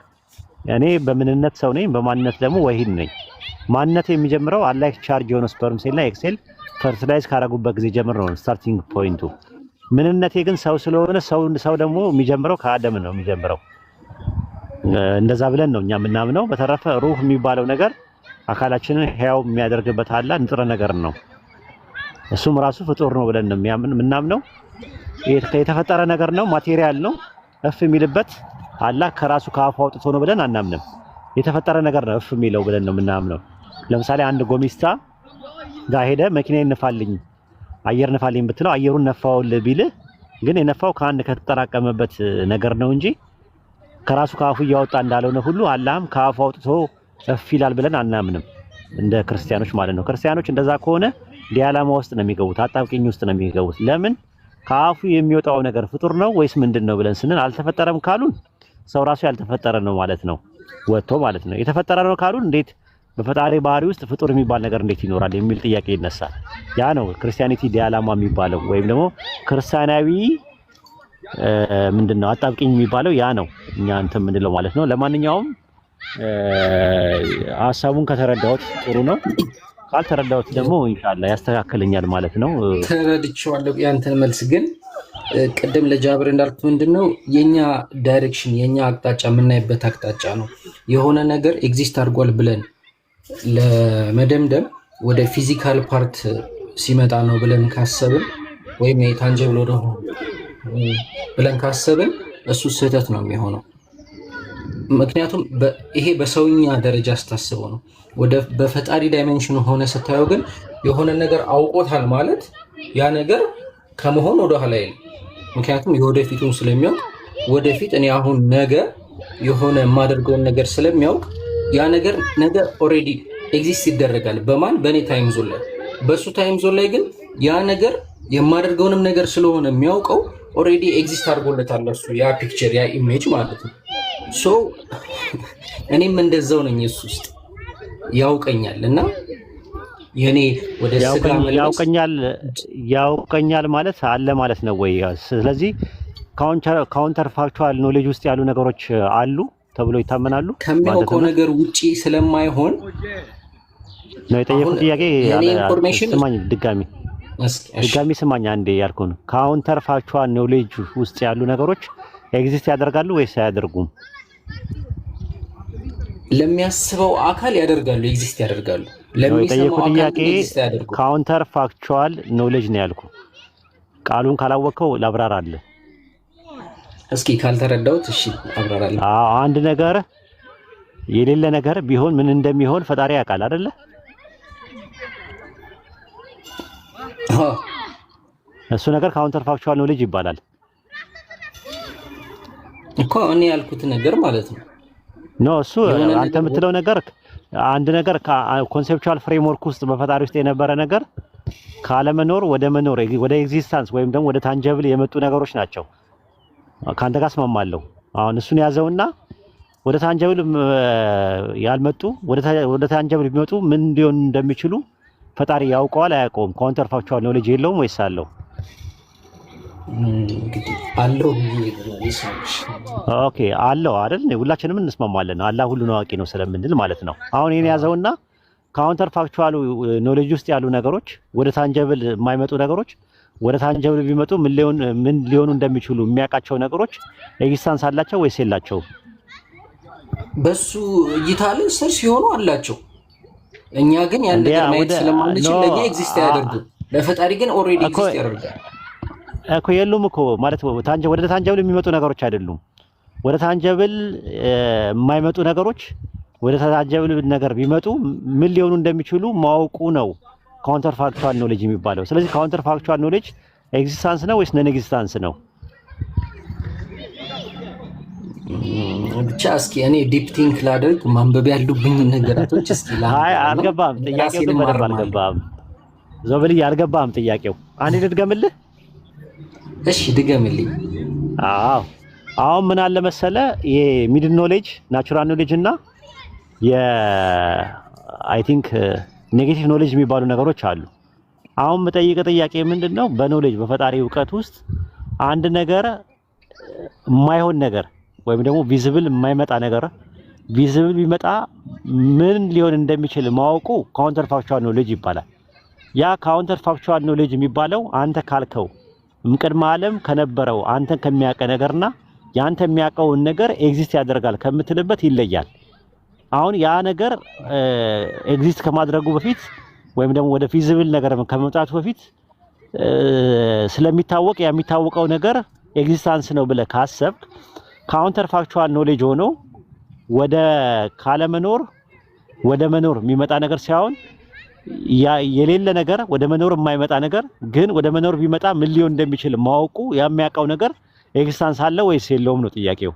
እኔ በምንነት ሰው ነኝ፣ በማንነት ደግሞ ወሂድ ነኝ። ማንነት የሚጀምረው አላህ ቻርጅ የሆነ ስፐርም ሴል እና ኤክሴል ፈርቲላይዝ ካደረጉበት ጊዜ ጀምሮ ነው ስታርቲንግ ፖይንቱ። ምንነቴ ግን ሰው ስለሆነ ሰው ደግሞ የሚጀምረው ከአደም ነው የሚጀምረው። እንደዛ ብለን ነው እኛ የምናምነው። በተረፈ ሩህ የሚባለው ነገር አካላችንን ህያው የሚያደርግበት አለ ንጥረ ነገር ነው። እሱም ራሱ ፍጡር ነው ብለን ነው የምናምነው። የተፈጠረ ነገር ነው፣ ማቴሪያል ነው። እፍ የሚልበት አላህ ከራሱ ከአፉ አውጥቶ ነው ብለን አናምንም። የተፈጠረ ነገር ነው እፍ የሚለው ብለን ነው የምናምነው። ለምሳሌ አንድ ጎሚስታ ጋር ሄደ መኪና ይነፋልኝ አየር ነፋልኝ ብትለው አየሩን ነፋውል ቢልህ ግን የነፋው ከአንድ ከተጠራቀመበት ነገር ነው እንጂ ከራሱ ከአፉ እያወጣ እንዳልሆነ ሁሉ አላህም ከአፉ አውጥቶ እፍ ይላል ብለን አናምንም፣ እንደ ክርስቲያኖች ማለት ነው። ክርስቲያኖች እንደዛ ከሆነ ዲያላማ ውስጥ ነው የሚገቡት፣ አጣብቂኝ ውስጥ ነው የሚገቡት። ለምን ከአፉ የሚወጣው ነገር ፍጡር ነው ወይስ ምንድነው ብለን ስንል አልተፈጠረም ካሉን ሰው ራሱ ያልተፈጠረ ነው ማለት ነው፣ ወጥቶ ማለት ነው። የተፈጠረ ነው ካሉን እንዴት በፈጣሪ ባህሪ ውስጥ ፍጡር የሚባል ነገር እንዴት ይኖራል የሚል ጥያቄ ይነሳል። ያ ነው ክርስቲያኒቲ ዲያላማ የሚባለው ወይም ደግሞ ክርስቲያናዊ ምንድነው አጣብቂኝ የሚባለው ያ ነው እኛ እንትን ምንለው ማለት ነው። ለማንኛውም ሐሳቡን ከተረዳሁት ጥሩ ነው፣ ካልተረዳሁት ደግሞ ኢንሻአላህ ያስተካክለኛል ማለት ነው። ተረድቼዋለሁ ያንተን መልስ። ግን ቅድም ለጃብር እንዳልኩት ምንድነው የኛ ዳይሬክሽን የኛ አቅጣጫ የምናይበት አቅጣጫ ነው። የሆነ ነገር ኤግዚስት አድርጓል ብለን ለመደምደም ወደ ፊዚካል ፓርት ሲመጣ ነው ብለን ካሰብን ወይም የታንጀብል ወደ ብለን ካሰብን እሱ ስህተት ነው የሚሆነው። ምክንያቱም ይሄ በሰውኛ ደረጃ ስታስበው ነው። ወደ በፈጣሪ ዳይሜንሽን ሆነ ስታየው ግን የሆነ ነገር አውቆታል ማለት ያ ነገር ከመሆን ወደ ኋላ ይል። ምክንያቱም የወደፊቱን ስለሚያውቅ ወደፊት እኔ አሁን ነገ የሆነ የማደርገውን ነገር ስለሚያውቅ ያ ነገር ነገ ኦልሬዲ ኤግዚስት ይደረጋል። በማን በእኔ ታይም ዞን ላይ፣ በሱ ታይም ዞን ላይ ግን ያ ነገር የማደርገውንም ነገር ስለሆነ የሚያውቀው ኦልሬዲ ኤግዚስት አድርጎለታል እሱ ያ ፒክቸር ያ ኢሜጅ ማለት ነው። ሶ እኔም እንደዛው ነኝ እሱ ውስጥ ያውቀኛል እና የኔ ወደ ስጋ ያውቀኛል ማለት አለ ማለት ነው ወይ? ስለዚህ ካውንተር ፋክቹዋል ኖሌጅ ውስጥ ያሉ ነገሮች አሉ ተብሎ ይታመናሉ። ከሚያውቀው ነገር ውጪ ስለማይሆን ነው የጠየቁት ጥያቄ። ስማኝ ድጋሚ ስማኝ አንዴ ያልኩህ ነው። ካውንተር ፋክቹዋል ኖሌጅ ውስጥ ያሉ ነገሮች ኤግዚስት ያደርጋሉ ወይስ አያደርጉም? ለሚያስበው አካል ያደርጋሉ፣ ኤግዚስት ያደርጋሉ። ለሚሰማው አካል ኤግዚስት ያደርጋሉ። ካውንተር ፋክቹዋል ኖሌጅ ነው ያልኩህ። ቃሉን ካላወቀው ላብራራለህ። እስኪ ካልተረዳሁት እሺ አብራራለሁ። አንድ ነገር የሌለ ነገር ቢሆን ምን እንደሚሆን ፈጣሪ ያውቃል አይደለ? እሱ ነገር ካውንተር ፋክቹዋል ኖሌጅ ይባላል እኮ እኔ ያልኩት ነገር ማለት ነው። እሱ አንተ የምትለው ነገር አንድ ነገር ኮንሴፕቹዋል ፍሬምወርክ ውስጥ በፈጣሪ ውስጥ የነበረ ነገር ካለመኖር ወደ መኖር ወደ ኤግዚስተንስ ወይም ደግሞ ወደ ታንጀብል የመጡ ነገሮች ናቸው። ካንተ ጋር እስማማለሁ። አሁን እሱን ያዘውና ወደ ታንጀብል ያልመጡ ወደ ታንጀብል ቢመጡ ምን ሊሆን እንደሚችሉ ፈጣሪ ያውቀዋል አያውቀውም? ካውንተር ፋክቹዋል ኖሌጅ የለውም ወይስ አለው? አለው። ኦኬ አለው አይደል? ሁላችንም እንስማማለን አላህ ሁሉን አዋቂ ነው ስለምንል ማለት ነው። አሁን የኔ ያዘውና ካውንተር ፋክቹዋል ኖሌጅ ውስጥ ያሉ ነገሮች ወደ ታንጀብል የማይመጡ ነገሮች ወደ ታንጀብል ቢመጡ ምን ሊሆኑ እንደሚችሉ የሚያውቃቸው ነገሮች ኤግዚስታንስ አላቸው ወይስ የላቸው? በሱ እይታ ላይ ሰር ሲሆኑ አላቸው። እኛ ግን ያን ነገር ማየት ስለማንችል ለኛ ኤግዚስት ያደርጉ፣ ለፈጣሪ ግን ኦልሬዲ ኤግዚስት ያደርጋል እኮ። የሉም እኮ ማለት ወደ ታንጀብል የሚመጡ ነገሮች አይደሉም። ወደ ታንጀብል የማይመጡ ነገሮች ወደ ታንጀብል ነገር ቢመጡ ምን ሊሆኑ እንደሚችሉ ማወቁ ነው ካውንተር ፋክቹዋል ኖሌጅ የሚባለው። ስለዚህ ካውንተር ፋክቹዋል ኖሌጅ ኤግዚስታንስ ነው ወይስ ነን ኤግዚስታንስ ነው? ብቻ እስኪ እኔ ዲፕ ቲንክ ላድርግ፣ ማንበብ ያሉብኝ ነገራቶች እስኪ አይ አልገባም። ጥያቄው ግን በደንብ አልገባም። ዞብልኝ አልገባም ጥያቄው። አንዴ ልድገምልህ። እሺ ድገምልኝ። አዎ አሁን ምን አለ መሰለ የሚድል ኖሌጅ ናቹራል ኖሌጅ እና አይ ቲንክ ኔጌቲቭ ኖሌጅ የሚባሉ ነገሮች አሉ። አሁን መጠይቀ ጥያቄ ምንድነው በኖሌጅ በፈጣሪ ዕውቀት ውስጥ አንድ ነገር የማይሆን ነገር ወይም ደግሞ ቪዚብል የማይመጣ ነገር ቪዚብል ቢመጣ ምን ሊሆን እንደሚችል ማወቁ ካውንተር ፋክቹዋል ኖሌጅ ይባላል። ያ ካውንተር ፋክቹዋል ኖሌጅ የሚባለው አንተ ካልከው ቅድመ ዓለም ከነበረው አንተን ከሚያውቀ ነገርና ያንተ የሚያውቀውን ነገር ኤግዚስት ያደርጋል ከምትልበት ይለያል። አሁን ያ ነገር ኤግዚስት ከማድረጉ በፊት ወይም ደግሞ ወደ ፊዚብል ነገር ከመምጣቱ በፊት ስለሚታወቅ የሚታወቀው ነገር ኤግዚስታንስ ነው ብለህ ካሰብክ ካውንተር ፋክቹዋል ኖሌጅ ሆኖ ወደ ካለመኖር ወደ መኖር የሚመጣ ነገር ሳይሆን የሌለ ነገር ወደ መኖር የማይመጣ ነገር ግን ወደ መኖር ቢመጣ ምን ሊሆን እንደሚችል ማወቁ የሚያውቀው ነገር ኤግዚስታንስ አለ ወይስ የለውም ነው ጥያቄው።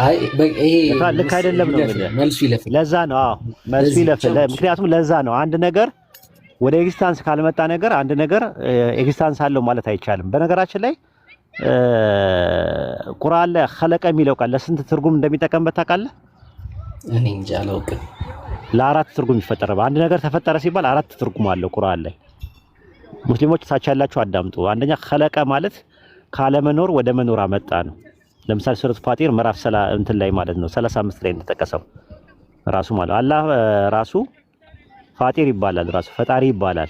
አይ ይሄ ልክ አይደለም ነው መልሱ ይለፍ። ለዛ ነው መልሱ ይለፍ። ምክንያቱም ለዛ ነው አንድ ነገር ወደ ኤግዚስታንስ ካልመጣ ነገር አንድ ነገር ኤግዚስታንስ አለው ማለት አይቻልም። በነገራችን ላይ ቁርአን ላይ ኸለቀ የሚለው ቃል ለስንት ትርጉም እንደሚጠቀምበት ታውቃለህ? እኔ እንጃ አላውቅም። ለአራት ትርጉም ይፈጠራል። አንድ ነገር ተፈጠረ ሲባል አራት ትርጉም አለው ቁርአን ላይ። ሙስሊሞች ታች ያላችሁ አዳምጡ። አንደኛ ኸለቀ ማለት ካለመኖር ወደ መኖር አመጣ ነው። ለምሳሌ ሱረቱ ፋጢር ምዕራፍ እንትን ላይ ማለት ነው 35 ላይ እንደተጠቀሰው ራሱ ማለት አላህ ራሱ ፋጢር ይባላል፣ ራሱ ፈጣሪ ይባላል።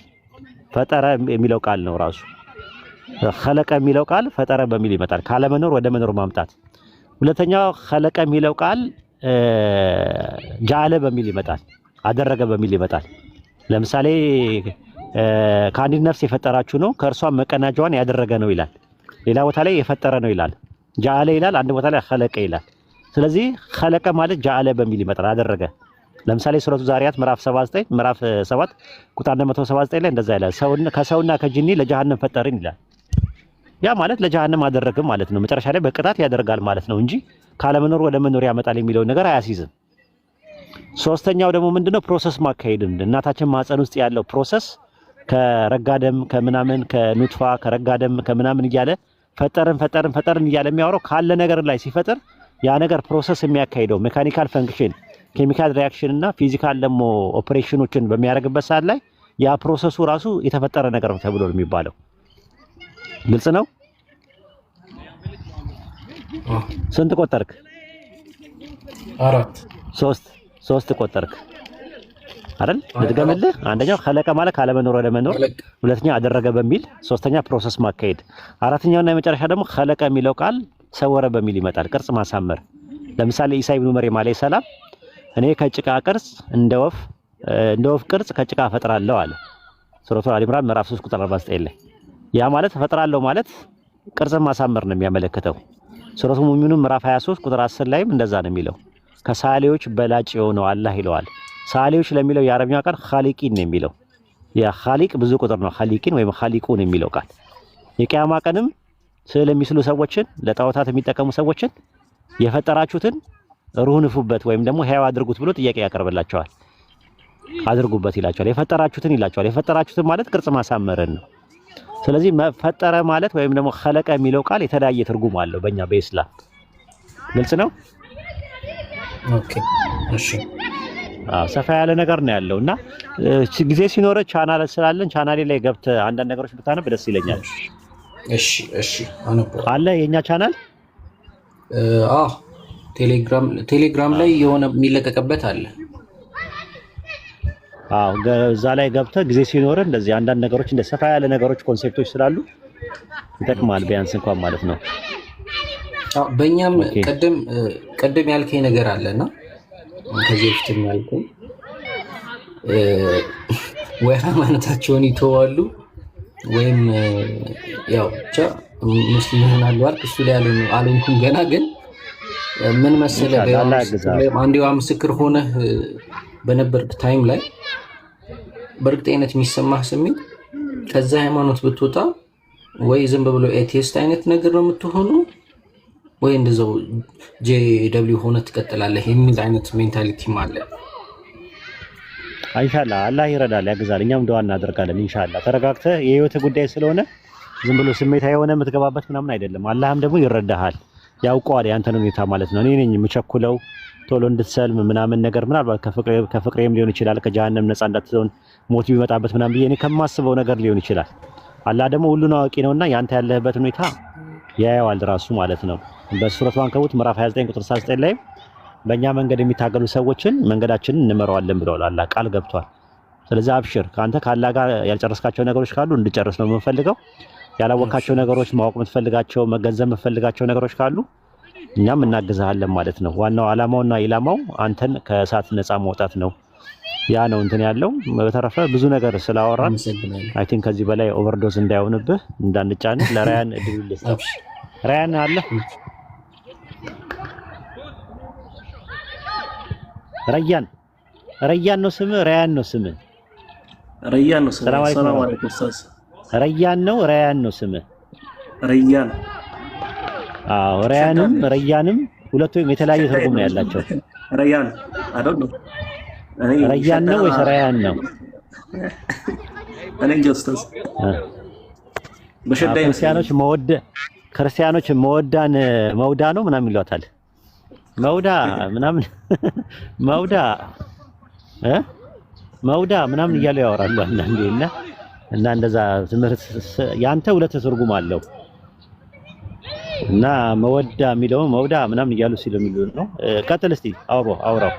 ፈጠረ የሚለው ቃል ነው ራሱ። ኸለቀ የሚለው ቃል ፈጠረ በሚል ይመጣል፣ ካለመኖር ወደ መኖር ማምጣት። ሁለተኛው ኸለቀ የሚለው ቃል ጃለ በሚል ይመጣል፣ አደረገ በሚል ይመጣል። ለምሳሌ ከአንዲት ነፍስ የፈጠራችሁ ነው ከእርሷም መቀናጃዋን ያደረገ ነው ይላል። ሌላ ቦታ ላይ የፈጠረ ነው ይላል፣ ጃለ ይላል። አንድ ቦታ ላይ ኸለቀ ይላል። ስለዚህ ኸለቀ ማለት ጃለ በሚል ይመጣል፣ አደረገ። ለምሳሌ ሱረቱ ዛሪያት ምዕራፍ 79 ምዕራፍ 7 ቁጥር 179 ላይ እንደዛ ይላል፣ ከሰውና ከጂኒ ለጀሃነም ፈጠርን ይላል። ያ ማለት ለጀሃነም አደረግም ማለት ነው። መጨረሻ ላይ በቅጣት ያደርጋል ማለት ነው እንጂ ካለመኖር ወደ መኖር ያመጣል የሚለው ነገር አያስይዝም። ሶስተኛው ደግሞ ምንድነው ፕሮሰስ ማካሄድን እናታችን ማህፀን ውስጥ ያለው ፕሮሰስ ከረጋደም ከምናምን ከኑጥፋ ከረጋደም ከምናምን እያለ ፈጠርን እያለ የሚያወራው ካለ ነገር ላይ ሲፈጥር ያ ነገር ፕሮሰስ የሚያካሂደው ሜካኒካል ፈንክሽን ኬሚካል ሪአክሽን እና ፊዚካል ደግሞ ኦፕሬሽኖችን በሚያደርግበት ሰዓት ላይ ያ ፕሮሰሱ ራሱ የተፈጠረ ነገር ነው ተብሎ ነው የሚባለው። ግልጽ ነው? ስንት ቆጠርክ? 4 ሶስት ቆጠርክ አይደል? ልድገምልህ። አንደኛው ኸለቀ ማለት ካለመኖር ወደ መኖር፣ ሁለተኛ አደረገ በሚል፣ ሶስተኛ ፕሮሰስ ማካሄድ፣ አራተኛውና የመጨረሻ ደግሞ ኸለቀ የሚለው ቃል ሰወረ በሚል ይመጣል፣ ቅርጽ ማሳመር። ለምሳሌ ኢሳ ኢብኑ መርየም አለይሂ ሰላም እኔ ከጭቃ ቅርጽ እንደ ወፍ ቅርጽ ከጭቃ ፈጥራለሁ አለ። ሱረቱ አሊ ኢምራን ምዕራፍ 3 ቁጥር 49 ላይ ያ ማለት ፈጥራለሁ ማለት ቅርጽን ማሳመር ነው የሚያመለክተው። ሱረቱ ሙእሚኑን ምዕራፍ 23 ቁጥር 10 ላይም እንደዛ ነው የሚለው። ከሳሌዎች በላጭ የሆነው አላህ ይለዋል። ሳሌዎች ለሚለው የአረብኛ ቃል ኻሊቂን ነው የሚለው። ያ ኻሊቅ ብዙ ቁጥር ነው፣ ኻሊቂን ወይም ኻሊቁን የሚለው ቃል። የቂያማ ቀንም ስዕል የሚስሉ ሰዎችን ለጣዖታት የሚጠቀሙ ሰዎችን የፈጠራችሁትን ሩህ ንፉበት ወይም ደግሞ ሕያው አድርጉት ብሎ ጥያቄ ያቀርብላቸዋል። አድርጉበት ይላቸዋል። የፈጠራችሁትን ይላቸዋል። የፈጠራችሁትን ማለት ቅርጽ ማሳመርን ነው። ስለዚህ ፈጠረ ማለት ወይም ደግሞ ኸለቀ የሚለው ቃል የተለያየ ትርጉም አለው በእኛ በኢስላም። ግልጽ ነው። ኦኬ እሺ። ሰፋ ያለ ነገር ነው ያለው እና ጊዜ ሲኖር ቻናል ስላለን ቻናሌ ላይ ገብተህ አንዳንድ ነገሮች ብታነብ ደስ ይለኛል። እሺ እሺ። አነባለሁ። አለ የኛ ቻናል ቴሌግራም ላይ የሆነ የሚለቀቅበት አለ። እዛ ላይ ገብተህ ጊዜ ሲኖር እንደዚህ አንዳንድ ነገሮች እንደ ሰፋ ያለ ነገሮች ኮንሴፕቶች ስላሉ ይጠቅማል ቢያንስ እንኳን ማለት ነው። በእኛም ቅድም ያልከኝ ነገር አለና ከዚህ በፊትም ያልከኝ ወይ ሃይማኖታቸውን ይተዋሉ ወይም ያው ብቻ ሙስሊም ይሆናሉ አልክ። እሱ ላይ አልሆንኩም ገና። ግን ምን መሰለህ አንዴዋ ምስክር ሆነህ በነበርክ ታይም ላይ በእርግጠኝነት የሚሰማህ ስሜት ከዛ ሃይማኖት ብትወጣ ወይ ዝም ብሎ ኤቲስት አይነት ነገር ነው የምትሆነው ወይ እንደዛው ጄደብሊው ሆነ ትቀጥላለህ የሚል አይነት ሜንታሊቲም አለ። ኢንሻአላህ አላህ ይረዳል ያግዛል። እኛም ዱዓ እናደርጋለን ኢንሻአላህ። ተረጋግተህ የህይወት ጉዳይ ስለሆነ ዝም ብሎ ስሜታዊ የሆነ የምትገባበት ምናምን አይደለም። አላህም ደግሞ ይረዳሃል፣ ያውቀዋል ያንተን ሁኔታ ማለት ነው። እኔ ነኝ የምቸኩለው ቶሎ እንድትሰልም ምናምን ነገር ምናልባት ከፍቅሬም ሊሆን ይችላል፣ ከጀሃነም ነፃ እንዳትሆን ሞት ቢመጣበት ምናምን ብዬ እኔ ከማስበው ነገር ሊሆን ይችላል። አላህ ደግሞ ሁሉን አዋቂ ነውና ያንተ ያለህበት ሁኔታ ያየዋል ራሱ ማለት ነው። በሱረቱ አንከቡት ምዕራፍ 29 ቁጥር 69 ላይ በእኛ መንገድ የሚታገሉ ሰዎችን መንገዳችንን እንመራዋለን ብለዋል አላህ ቃል ገብቷል። ስለዚህ አብሽር፣ ከአንተ ከአላህ ጋር ያልጨረስካቸው ነገሮች ካሉ እንድጨርስ ነው የምንፈልገው። ያላወቃቸው ነገሮች ማወቅ የምትፈልጋቸው መገንዘብ የምትፈልጋቸው ነገሮች ካሉ እኛም እናግዝሃለን ማለት ነው። ዋናው ዓላማውና ኢላማው አንተን ከእሳት ነፃ ማውጣት ነው። ያ ነው እንትን ያለው። በተረፈ ብዙ ነገር ስላወራን አይ ቲንክ ከዚህ በላይ ኦቨርዶዝ እንዳይሆንብህ እንዳንጫን ለራያን እድል ልስጥ። ራያን አለ ረያን ነው ስምህ? ራያን ነው ስምህ? ረያን ነው ስምህ? ሰላም አለይኩም ኡስታዝ። ረያን ነው ራያን ነው ስምህ? ረያን። አዎ ራያንም ረያንም ሁለቱም የተለያየ ትርጉም ነው ያላቸው። ረያን አይደል ነው? ረያን ነው ወይስ ራያን ነው? እኔ እንጃ ኡስታዝ። ክርስቲያኖች መወዳን መውዳ ነው ምናምን ይሏታል። መውዳ ምናምን መውዳ ምናምን እያሉ ያወራሉ አንዳንዴ እና እንደዛ ትምህርት ያንተ ሁለት ትርጉም አለው እና መወዳ የሚለው መውዳ ምናምን እያሉ ሲሉ የሚሉ ነው። ቀጥል እስቲ አውራው።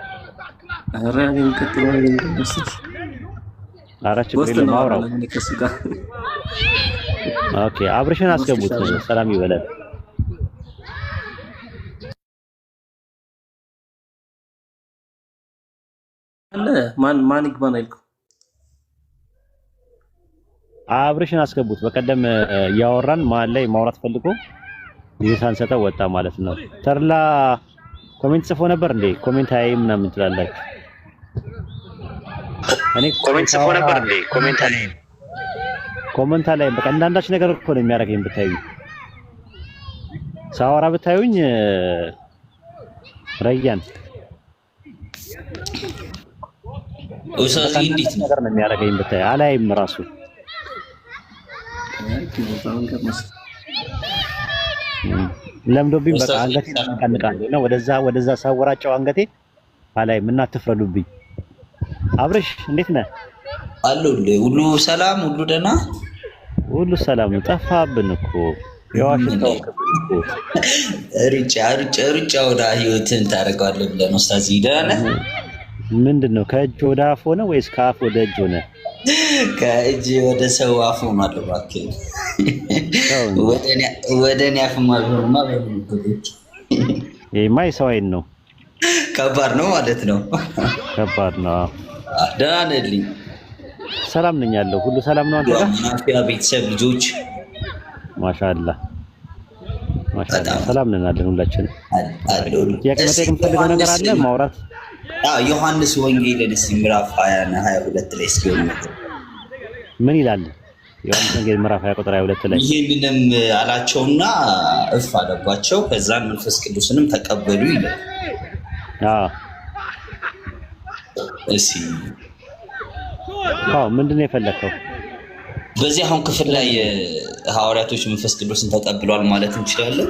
ኧረ ችግር የለም አውራው። ኦኬ አብርሽን አስገቡት። ሰላም ይበላል። ማን ይግባን አልኩ። አብርሽን አስገቡት። በቀደም እያወራን መሀል ላይ ማውራት ፈልጎ ጊዜ ሳንሰጠው ወጣ ማለት ነው። ተርላ ኮሜንት ጽፎ ነበር እንዴ? ኮሜንት አይ ምናምን ትላላችሁ። እኔ ኮሜንት ጽፎ ነበር እንዴ? ኮሜንት ላይ በቃ እንዳንዳች ነገር እኮ ነው የሚያደርገኝ። ብታዩ ሳወራ ብታዩኝ ረያን ኡስታዝ እንዴት ነገር ነው የሚያደርገኝ ብታይ አላይም ራሱ ለምዶብኝ በቃ አንገቴ ተንቀንቃለሁ እና ወደዛ ሳወራጨው አንገቴ አላይም እና አትፍረዱብኝ። አብርሽ እንዴት ነህ? አለሁልህ። ሁሉ ሰላም፣ ሁሉ ደህና፣ ሁሉ ሰላም ነው። ጠፋብን እኮ የዋሽንግተን ሩጫ ወደ ህይወትን ታደርገዋለህ ብለህ ነው ኡስታዝ። ደህና ነህ? ምንድነው ከእጅ ወደ አፍ ሆነ ወይስ ከአፍ ወደ እጅ ሆነ? ከእጅ ወደ ሰው አፍ ሆኗል። እባክህ ወደ እኔ አፍማ ቢሆንማ ይሄማ የሰው አይን ነው። ከባድ ነው ማለት ነው። ከባድ ነው። ደህና ነህልኝ? ሰላም ነኝ ያለው ሁሉ ሰላም ነው። አንተ ጋር ማፊያ ቤተሰብ ልጆች ማሻአላህ ሰላም ነን አለን ሁላችንም። የቅመቴ የምፈልገው ነገር አለ ማውራት። ዮሐንስ ወንጌልን እስኪ ምዕራፍ 22 ላይ እስኪ ምን ይላል? ዮሐንስ ወንጌል ምዕራፍ 20 ቁጥር 22 ላይ ይህንንም አላቸውና እፍ አለባቸው፣ ከዛን መንፈስ ቅዱስንም ተቀበሉ ይላል። ምንድን ነው የፈለከው? በዚህ አሁን ክፍል ላይ ሐዋርያቶች መንፈስ ቅዱስን ተቀብለዋል ማለት እንችላለን?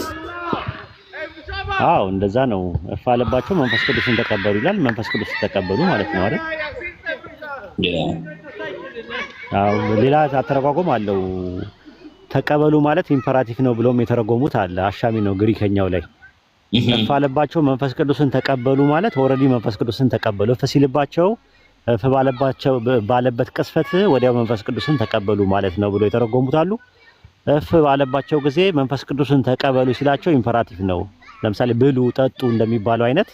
አዎ እንደዛ ነው። እፍ አለባቸው መንፈስ ቅዱስን ተቀበሉ ይላል። መንፈስ ቅዱስን ተቀበሉ ማለት ነው አይደል? አዎ ሌላ አተረጓጎም አለው። ተቀበሉ ማለት ኢምፐራቲቭ ነው ብሎም የተረጎሙት አለ። አሻሚ ነው ግሪከኛው ላይ። እፍ አለባቸው መንፈስ ቅዱስን ተቀበሉ ማለት ኦልሬዲ መንፈስ ቅዱስን ተቀበሉ። እፍ ሲልባቸው እፍ ባለበት ቅስፈት ወዲያው መንፈስ ቅዱስን ተቀበሉ ማለት ነው ብሎ የተረጎሙት አሉ። እፍ ባለባቸው ጊዜ መንፈስ ቅዱስን ተቀበሉ ሲላቸው ኢምፐራቲቭ ነው። ለምሳሌ ብሉ ጠጡ እንደሚባለው አይነት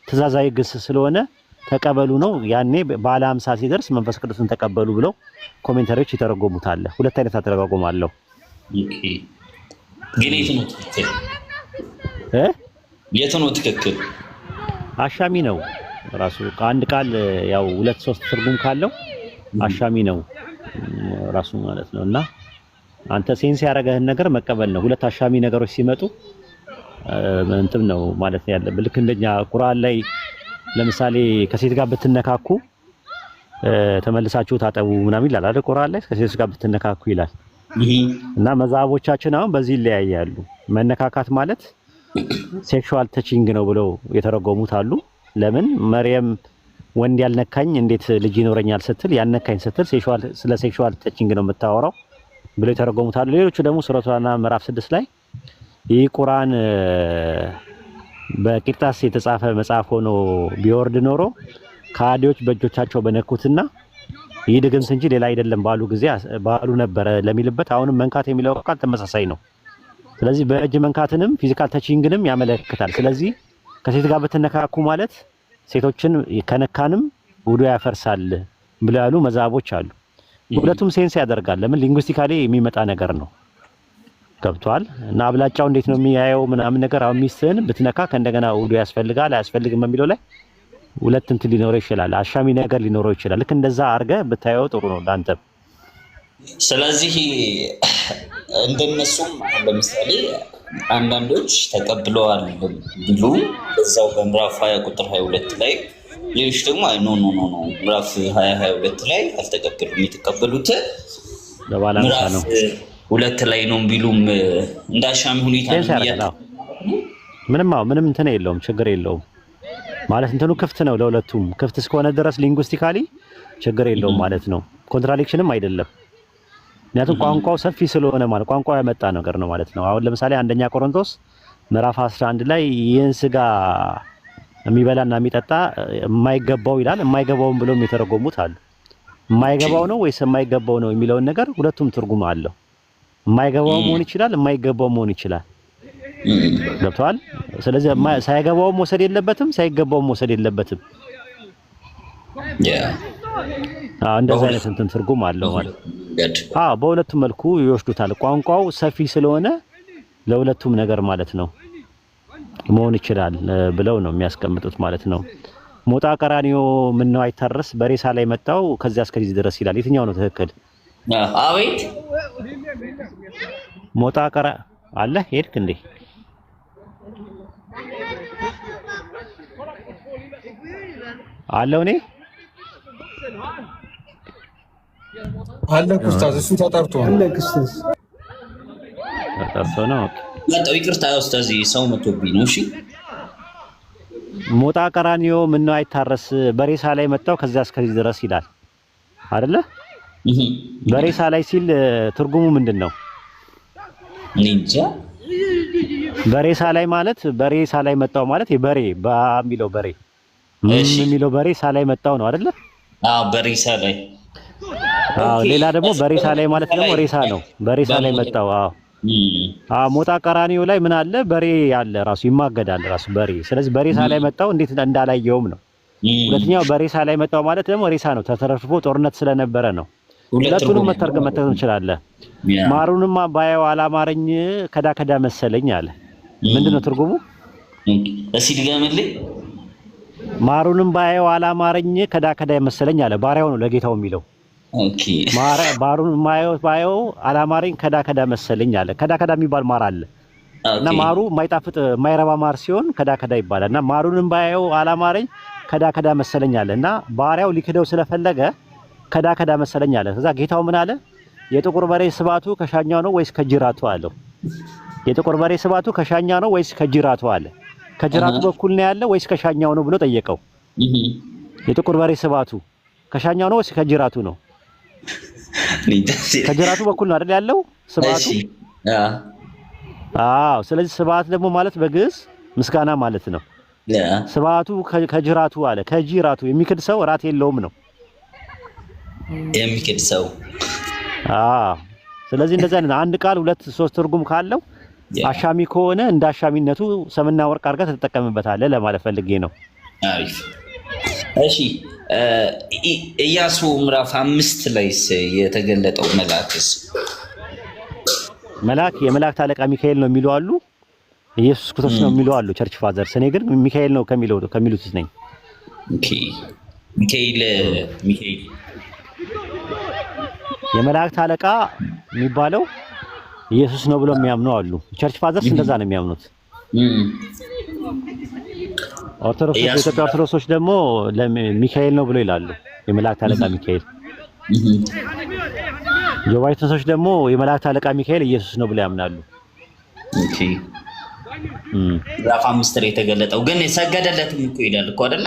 ትእዛዛዊ ግስ ስለሆነ ተቀበሉ ነው። ያኔ ባለ 50 ሲደርስ መንፈስ ቅዱስን ተቀበሉ ብለው ኮሜንታሪዎች ይተረጎሙታል። ሁለት አይነት አተረጓጎም አለው። ግን የቱ ነው ትክክል? የቱ ነው ትክክል? አሻሚ ነው ራሱ አንድ ቃል ያው 2-3 ትርጉም ካለው አሻሚ ነው ራሱ ማለት ነው። እና አንተ ሴንስ ያደረገህን ነገር መቀበል ነው። ሁለት አሻሚ ነገሮች ሲመጡ እንትን ነው ማለት ያለብህ። ልክ እንደኛ ቁርአን ላይ ለምሳሌ ከሴት ጋር ብትነካኩ ተመልሳችሁ ታጠቡ ምናምን ይላል አይደል? ቁርአን ላይ ከሴት ጋር ብትነካኩ ይላል። እና መዛቦቻችን አሁን በዚህ ይለያያሉ። መነካካት ማለት ሴክሹዋል ተቺንግ ነው ብለው የተረጎሙት አሉ። ለምን መርየም ወንድ ያልነካኝ እንዴት ልጅ ይኖረኛል ስትል ያነካኝ ስትል ስለ ሴክሹዋል ተቺንግ ነው የምታወራው ብለው የተረጎሙት አሉ። ሌሎቹ ደግሞ ሱረቱ አናም ምዕራፍ 6 ላይ ይህ ቁርአን በቂርጣስ የተጻፈ መጽሐፍ ሆኖ ቢወርድ ኖሮ ከሃዲዎች በእጆቻቸው በነኩትና ይህ ድግምት እንጂ ሌላ አይደለም ባሉ ጊዜ ባሉ ነበረ ለሚልበት አሁንም መንካት የሚለው ቃል ተመሳሳይ ነው። ስለዚህ በእጅ መንካትንም ፊዚካል ተቺንግንም ያመለክታል። ስለዚህ ከሴት ጋር በተነካኩ ማለት ሴቶችን ከነካንም ውዱ ያፈርሳል ብለው ያሉ መዛቦች አሉ። ሁለቱም ሴንስ ያደርጋል። ለምን ሊንጉስቲካሊ የሚመጣ ነገር ነው። ገብቷል። እና አብላጫው እንዴት ነው የሚያየው ምናምን ነገር አሁን ሚስትህን ብትነካ ከእንደገና ውዱ ያስፈልጋል አያስፈልግም በሚለው ላይ ሁለት እንትን ሊኖረው ይችላል። አሻሚ ነገር ሊኖረው ይችላል። ልክ እንደዛ አድርገህ ብታየው ጥሩ ነው ላንተ። ስለዚህ እንደነሱም ለምሳሌ አንዳንዶች ተቀብለዋል ብሉ በዛው በምዕራፍ 20 ቁጥር 22 ላይ፣ ሌሎች ደግሞ አይ ኖ ምዕራፍ 22 ላይ አልተቀበሉም። የተቀበሉት ለባላንሳ ነው ሁለት ላይ ነው ቢሉም እንዳሻሚ ሁኔታ ነው። ምንም እንትን የለውም ችግር የለውም ማለት እንትኑ ክፍት ነው ለሁለቱም ክፍት እስከሆነ ድረስ ሊንጉስቲካሊ ችግር የለውም ማለት ነው። ኮንትራዲክሽንም አይደለም። ምክንያቱም ቋንቋው ሰፊ ስለሆነ ማለት ቋንቋው ያመጣ ነገር ነው ማለት ነው። አሁን ለምሳሌ አንደኛ ቆሮንቶስ ምዕራፍ 11 ላይ ይህን ስጋ የሚበላና የሚጠጣ የማይገባው ይላል። የማይገባውን ብሎም የተረጎሙት አሉ። የማይገባው ነው ወይስ የማይገባው ነው የሚለውን ነገር ሁለቱም ትርጉም አለው። የማይገባው መሆን ይችላል፣ የማይገባው መሆን ይችላል። ገብቷል። ስለዚህ ሳይገባው መውሰድ የለበትም፣ ሳይገባው መውሰድ የለበትም። እንደዛ አይነት እንትን ትርጉም አለው ማለት ነው። በሁለቱም መልኩ ይወስዱታል። ቋንቋው ሰፊ ስለሆነ ለሁለቱም ነገር ማለት ነው መሆን ይችላል ብለው ነው የሚያስቀምጡት ማለት ነው። ሞጣ ቀራኒዮ ምን ነው አይታረስ በሬሳ ላይ መጣው ከዚያ እስከዚህ ድረስ ይላል። የትኛው ነው ትክክል? አቤት ሞጣ ቀራ አለ ሄድክ እንዴ? አለው እኔ አለ ኡስታዝ እሱ ተጠርቶ ነው። መጣው ይቅርታ ኡስታዝ ሰው መቶብኝ ነው። እሺ ሞጣ ቀራኒዮ ምን ነው አይታረስ በሬሳ ላይ መጣው ከዚያ እስከዚህ ድረስ ይላል አይደለ? በሬሳ ላይ ሲል ትርጉሙ ምንድነው? እንጃ። በሬሳ ላይ ማለት በሬሳ ላይ መጣው ማለት የበሬ በሚለው በሬ የሚለው በሬሳ ላይ መጣው ነው አይደለ? በሬሳ ላይ። ሌላ ደግሞ በሬሳ ላይ ማለት ደግሞ ሬሳ ነው። በሬሳ ላይ መጣው። ሞጣ ቀራኒዮ ላይ ምን አለ? በሬ ያለ ራሱ ይማገዳል ራሱ በሬ። ስለዚህ በሬሳ ላይ መጣው እንዴት እንዳላየውም ነው። ሁለተኛው በሬሳ ላይ መጣው ማለት ደግሞ ሬሳ ነው፣ ተተረፍርፎ ጦርነት ስለነበረ ነው። ሁለቱንም መተርጎም እንችላለን። ማሩንማ ባየው አላማረኝ ከዳ መሰለኝ አለ። ምንድነው ትርጉሙ? እስኪ ድገምልኝ። ማሩንም ባየው አላማረኝ ከዳ መሰለኝ አለ። ባሪያው ነው ለጌታው የሚለው። ኦኬ ማሩን ባየው አላማረኝ ከዳ መሰለኝ አለ። ከዳ የሚባል ማር አለ እና ማሩ የማይጣፍጥ የማይረባ ማር ሲሆን ከዳ ይባላል። እና ማሩንም ባየው አላማረኝ ከዳ መሰለኝ አለ እና ባሪያው ሊክደው ስለፈለገ ከዳ መሰለኝ አለ። ከዛ ጌታው ምን አለ? የጥቁር በሬ ስባቱ ከሻኛው ነው ወይስ ከጅራቱ አለው። የጥቁር በሬ ስባቱ ከሻኛ ነው ወይስ ከጅራቱ አለ። ከጅራቱ በኩል ነው ያለው ወይስ ከሻኛው ነው ብሎ ጠየቀው። የጥቁር በሬ ስባቱ ከሻኛው ነው ወይስ ከጅራቱ ነው? ከጅራቱ በኩል ነው አይደል ያለው ስባቱ? አዎ። ስለዚህ ስባት ደግሞ ማለት በግዕዝ ምስጋና ማለት ነው። ስባቱ ከጅራቱ አለ። ከጅራቱ የሚክድ ሰው ራት የለውም ነው የሚክድ ሰው። አዎ። ስለዚህ እንደዛ ነው። አንድ ቃል ሁለት ሶስት ትርጉም ካለው አሻሚ ከሆነ እንደ አሻሚነቱ ሰምና ወርቅ አድርገህ ተጠቀምበታለህ ለማለት ፈልጌ ነው። አሪፍ። እሺ ኢያሱ ምዕራፍ 5 ላይስ የተገለጠው መልአክ የመላእክት አለቃ ሚካኤል ነው የሚሉ አሉ። ኢየሱስ ክርስቶስ ነው የሚሉ አሉ ቸርች ፋዘርስ። እኔ ግን ሚካኤል ነው ከሚሉት ነኝ። ኦኬ። ሚካኤል የመላእክት አለቃ የሚባለው ኢየሱስ ነው ብሎ የሚያምኑ አሉ። ቸርች ፋዘርስ እንደዛ ነው የሚያምኑት። ኦርቶዶክስ የኢትዮጵያ ኦርቶዶክሶች ደግሞ ሚካኤል ነው ብሎ ይላሉ። የመላእክት አለቃ ሚካኤል። የዋይትነሶች ደግሞ የመላእክት አለቃ ሚካኤል ኢየሱስ ነው ብሎ ያምናሉ። ኦኬ። ምዕራፍ 5 ላይ የተገለጠው ግን ሰገደለትም እኮ ይላል እኮ አይደለ?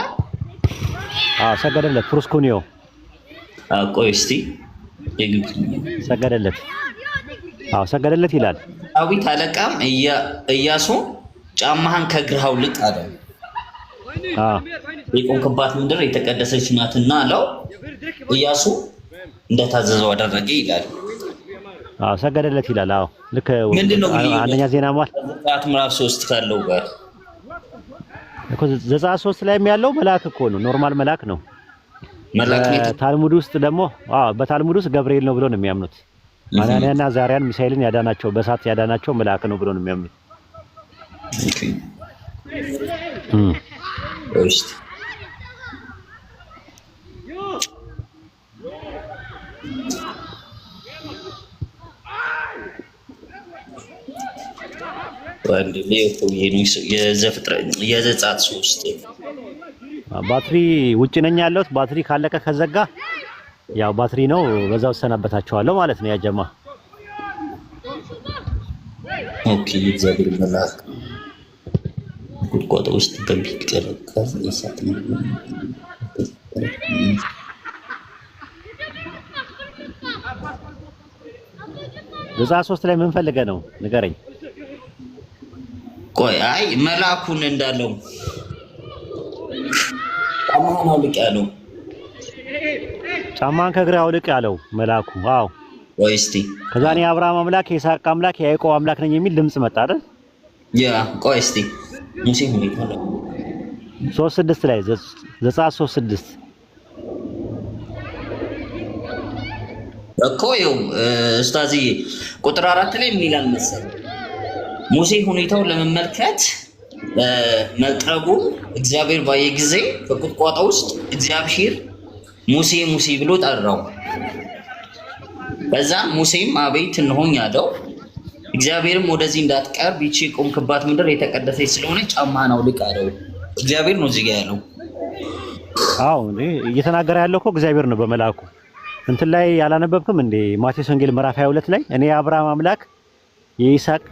ሰገደለት ፕሮስኮኒዮ። ቆይ እስቲ ሰገደለት። ሰገደለት ይላል። ዳዊት አለቃም ኢያሱ ጫማህን ከእግርህ አውልቅ አለው። የቆምክባት ምድር የተቀደሰች ናትና አለው። ኢያሱ እንደታዘዘው አደረገ ይላል። ሰገደለት ይላል። ልክ አንደኛ ዜና ዘጸአት ምዕራፍ 3 ካለው ጋር እኮ ዘጸአት 3 ላይ ያለው መልአክ እኮ ነው። ኖርማል መልአክ ነው። ታልሙድ ውስጥ ደግሞ በታልሙድ ውስጥ ገብርኤል ነው ብሎ ነው የሚያምኑት። አናንያና ዛሪያን ሚሳኤልን ያዳናቸው በእሳት ያዳናቸው መልአክ ነው ብሎ ነው የሚያምኑት። እሺ ወንድ የዘጸአት 3 ባትሪ ውጭ ነኝ ያለሁት። ባትሪ ካለቀ ከዘጋ ያው ባትሪ ነው፣ በዛው ሰናበታቸዋለሁ ማለት ነው። ያጀማ ኦኬ። እግዚአብሔር መልአክ ቁጥቋጦ ውስጥ በሚቀለቀል እሳት ነው። ዘጸአት 3 ላይ ምን ፈልገህ ነው ንገረኝ። ቆይ መልአኩን እንዳለው ጫማህን አውልቅ ያለው ጫማህን ከእግርህ አውልቅ ያለው መልአኩ። ወይ እስቲ ከዛ እኔ የአብርሃም አምላክ የይስሐቅ አምላክ የያዕቆብ አምላክ ነኝ የሚል ድምጽ መጣ አይደል? ቆይ እስቲ ሙሴ ሁኔታ 3:6 ላይ ዘጸአት 3:6 እኮ ይኸው ኡስታዝዬ ቁጥር 4 ላይ ምን ይላል መሰለህ? ሙሴ ሁኔታውን ለመመልከት መቅረቡ እግዚአብሔር ባየ ጊዜ ከቁጥቋጦ ውስጥ እግዚአብሔር ሙሴ ሙሴ ብሎ ጠራው። በዛ ሙሴም አቤት እንሆኝ አለው። እግዚአብሔርም ወደዚህ እንዳትቀርብ ይቺ የቆምክባት ምድር የተቀደሰች ስለሆነች ጫማህን አውልቅ አለው። እግዚአብሔር ነው እዚህ ጋር ያለው። እየተናገረ ያለው እኮ እግዚአብሔር ነው በመልአኩ። እንትን ላይ ያላነበብክም እንዴ? ማቴዎስ ወንጌል ምዕራፍ 22 ላይ እኔ የአብርሃም አምላክ የይስሐቅ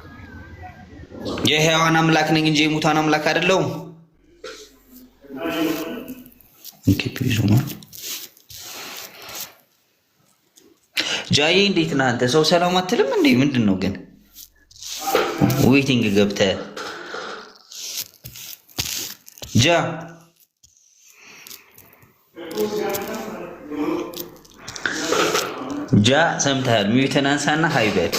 የሕያዋን አምላክ ነኝ እንጂ የሙታን አምላክ አይደለሁም። ጃዬ እንዴት ነህ አንተ? ሰው ሰላም አትልም እንዴ? ምንድን ነው ግን ዌቲንግ ገብተህ ጃ ሰምተሃል? ሚዩትን አንሳና ሀይ በል።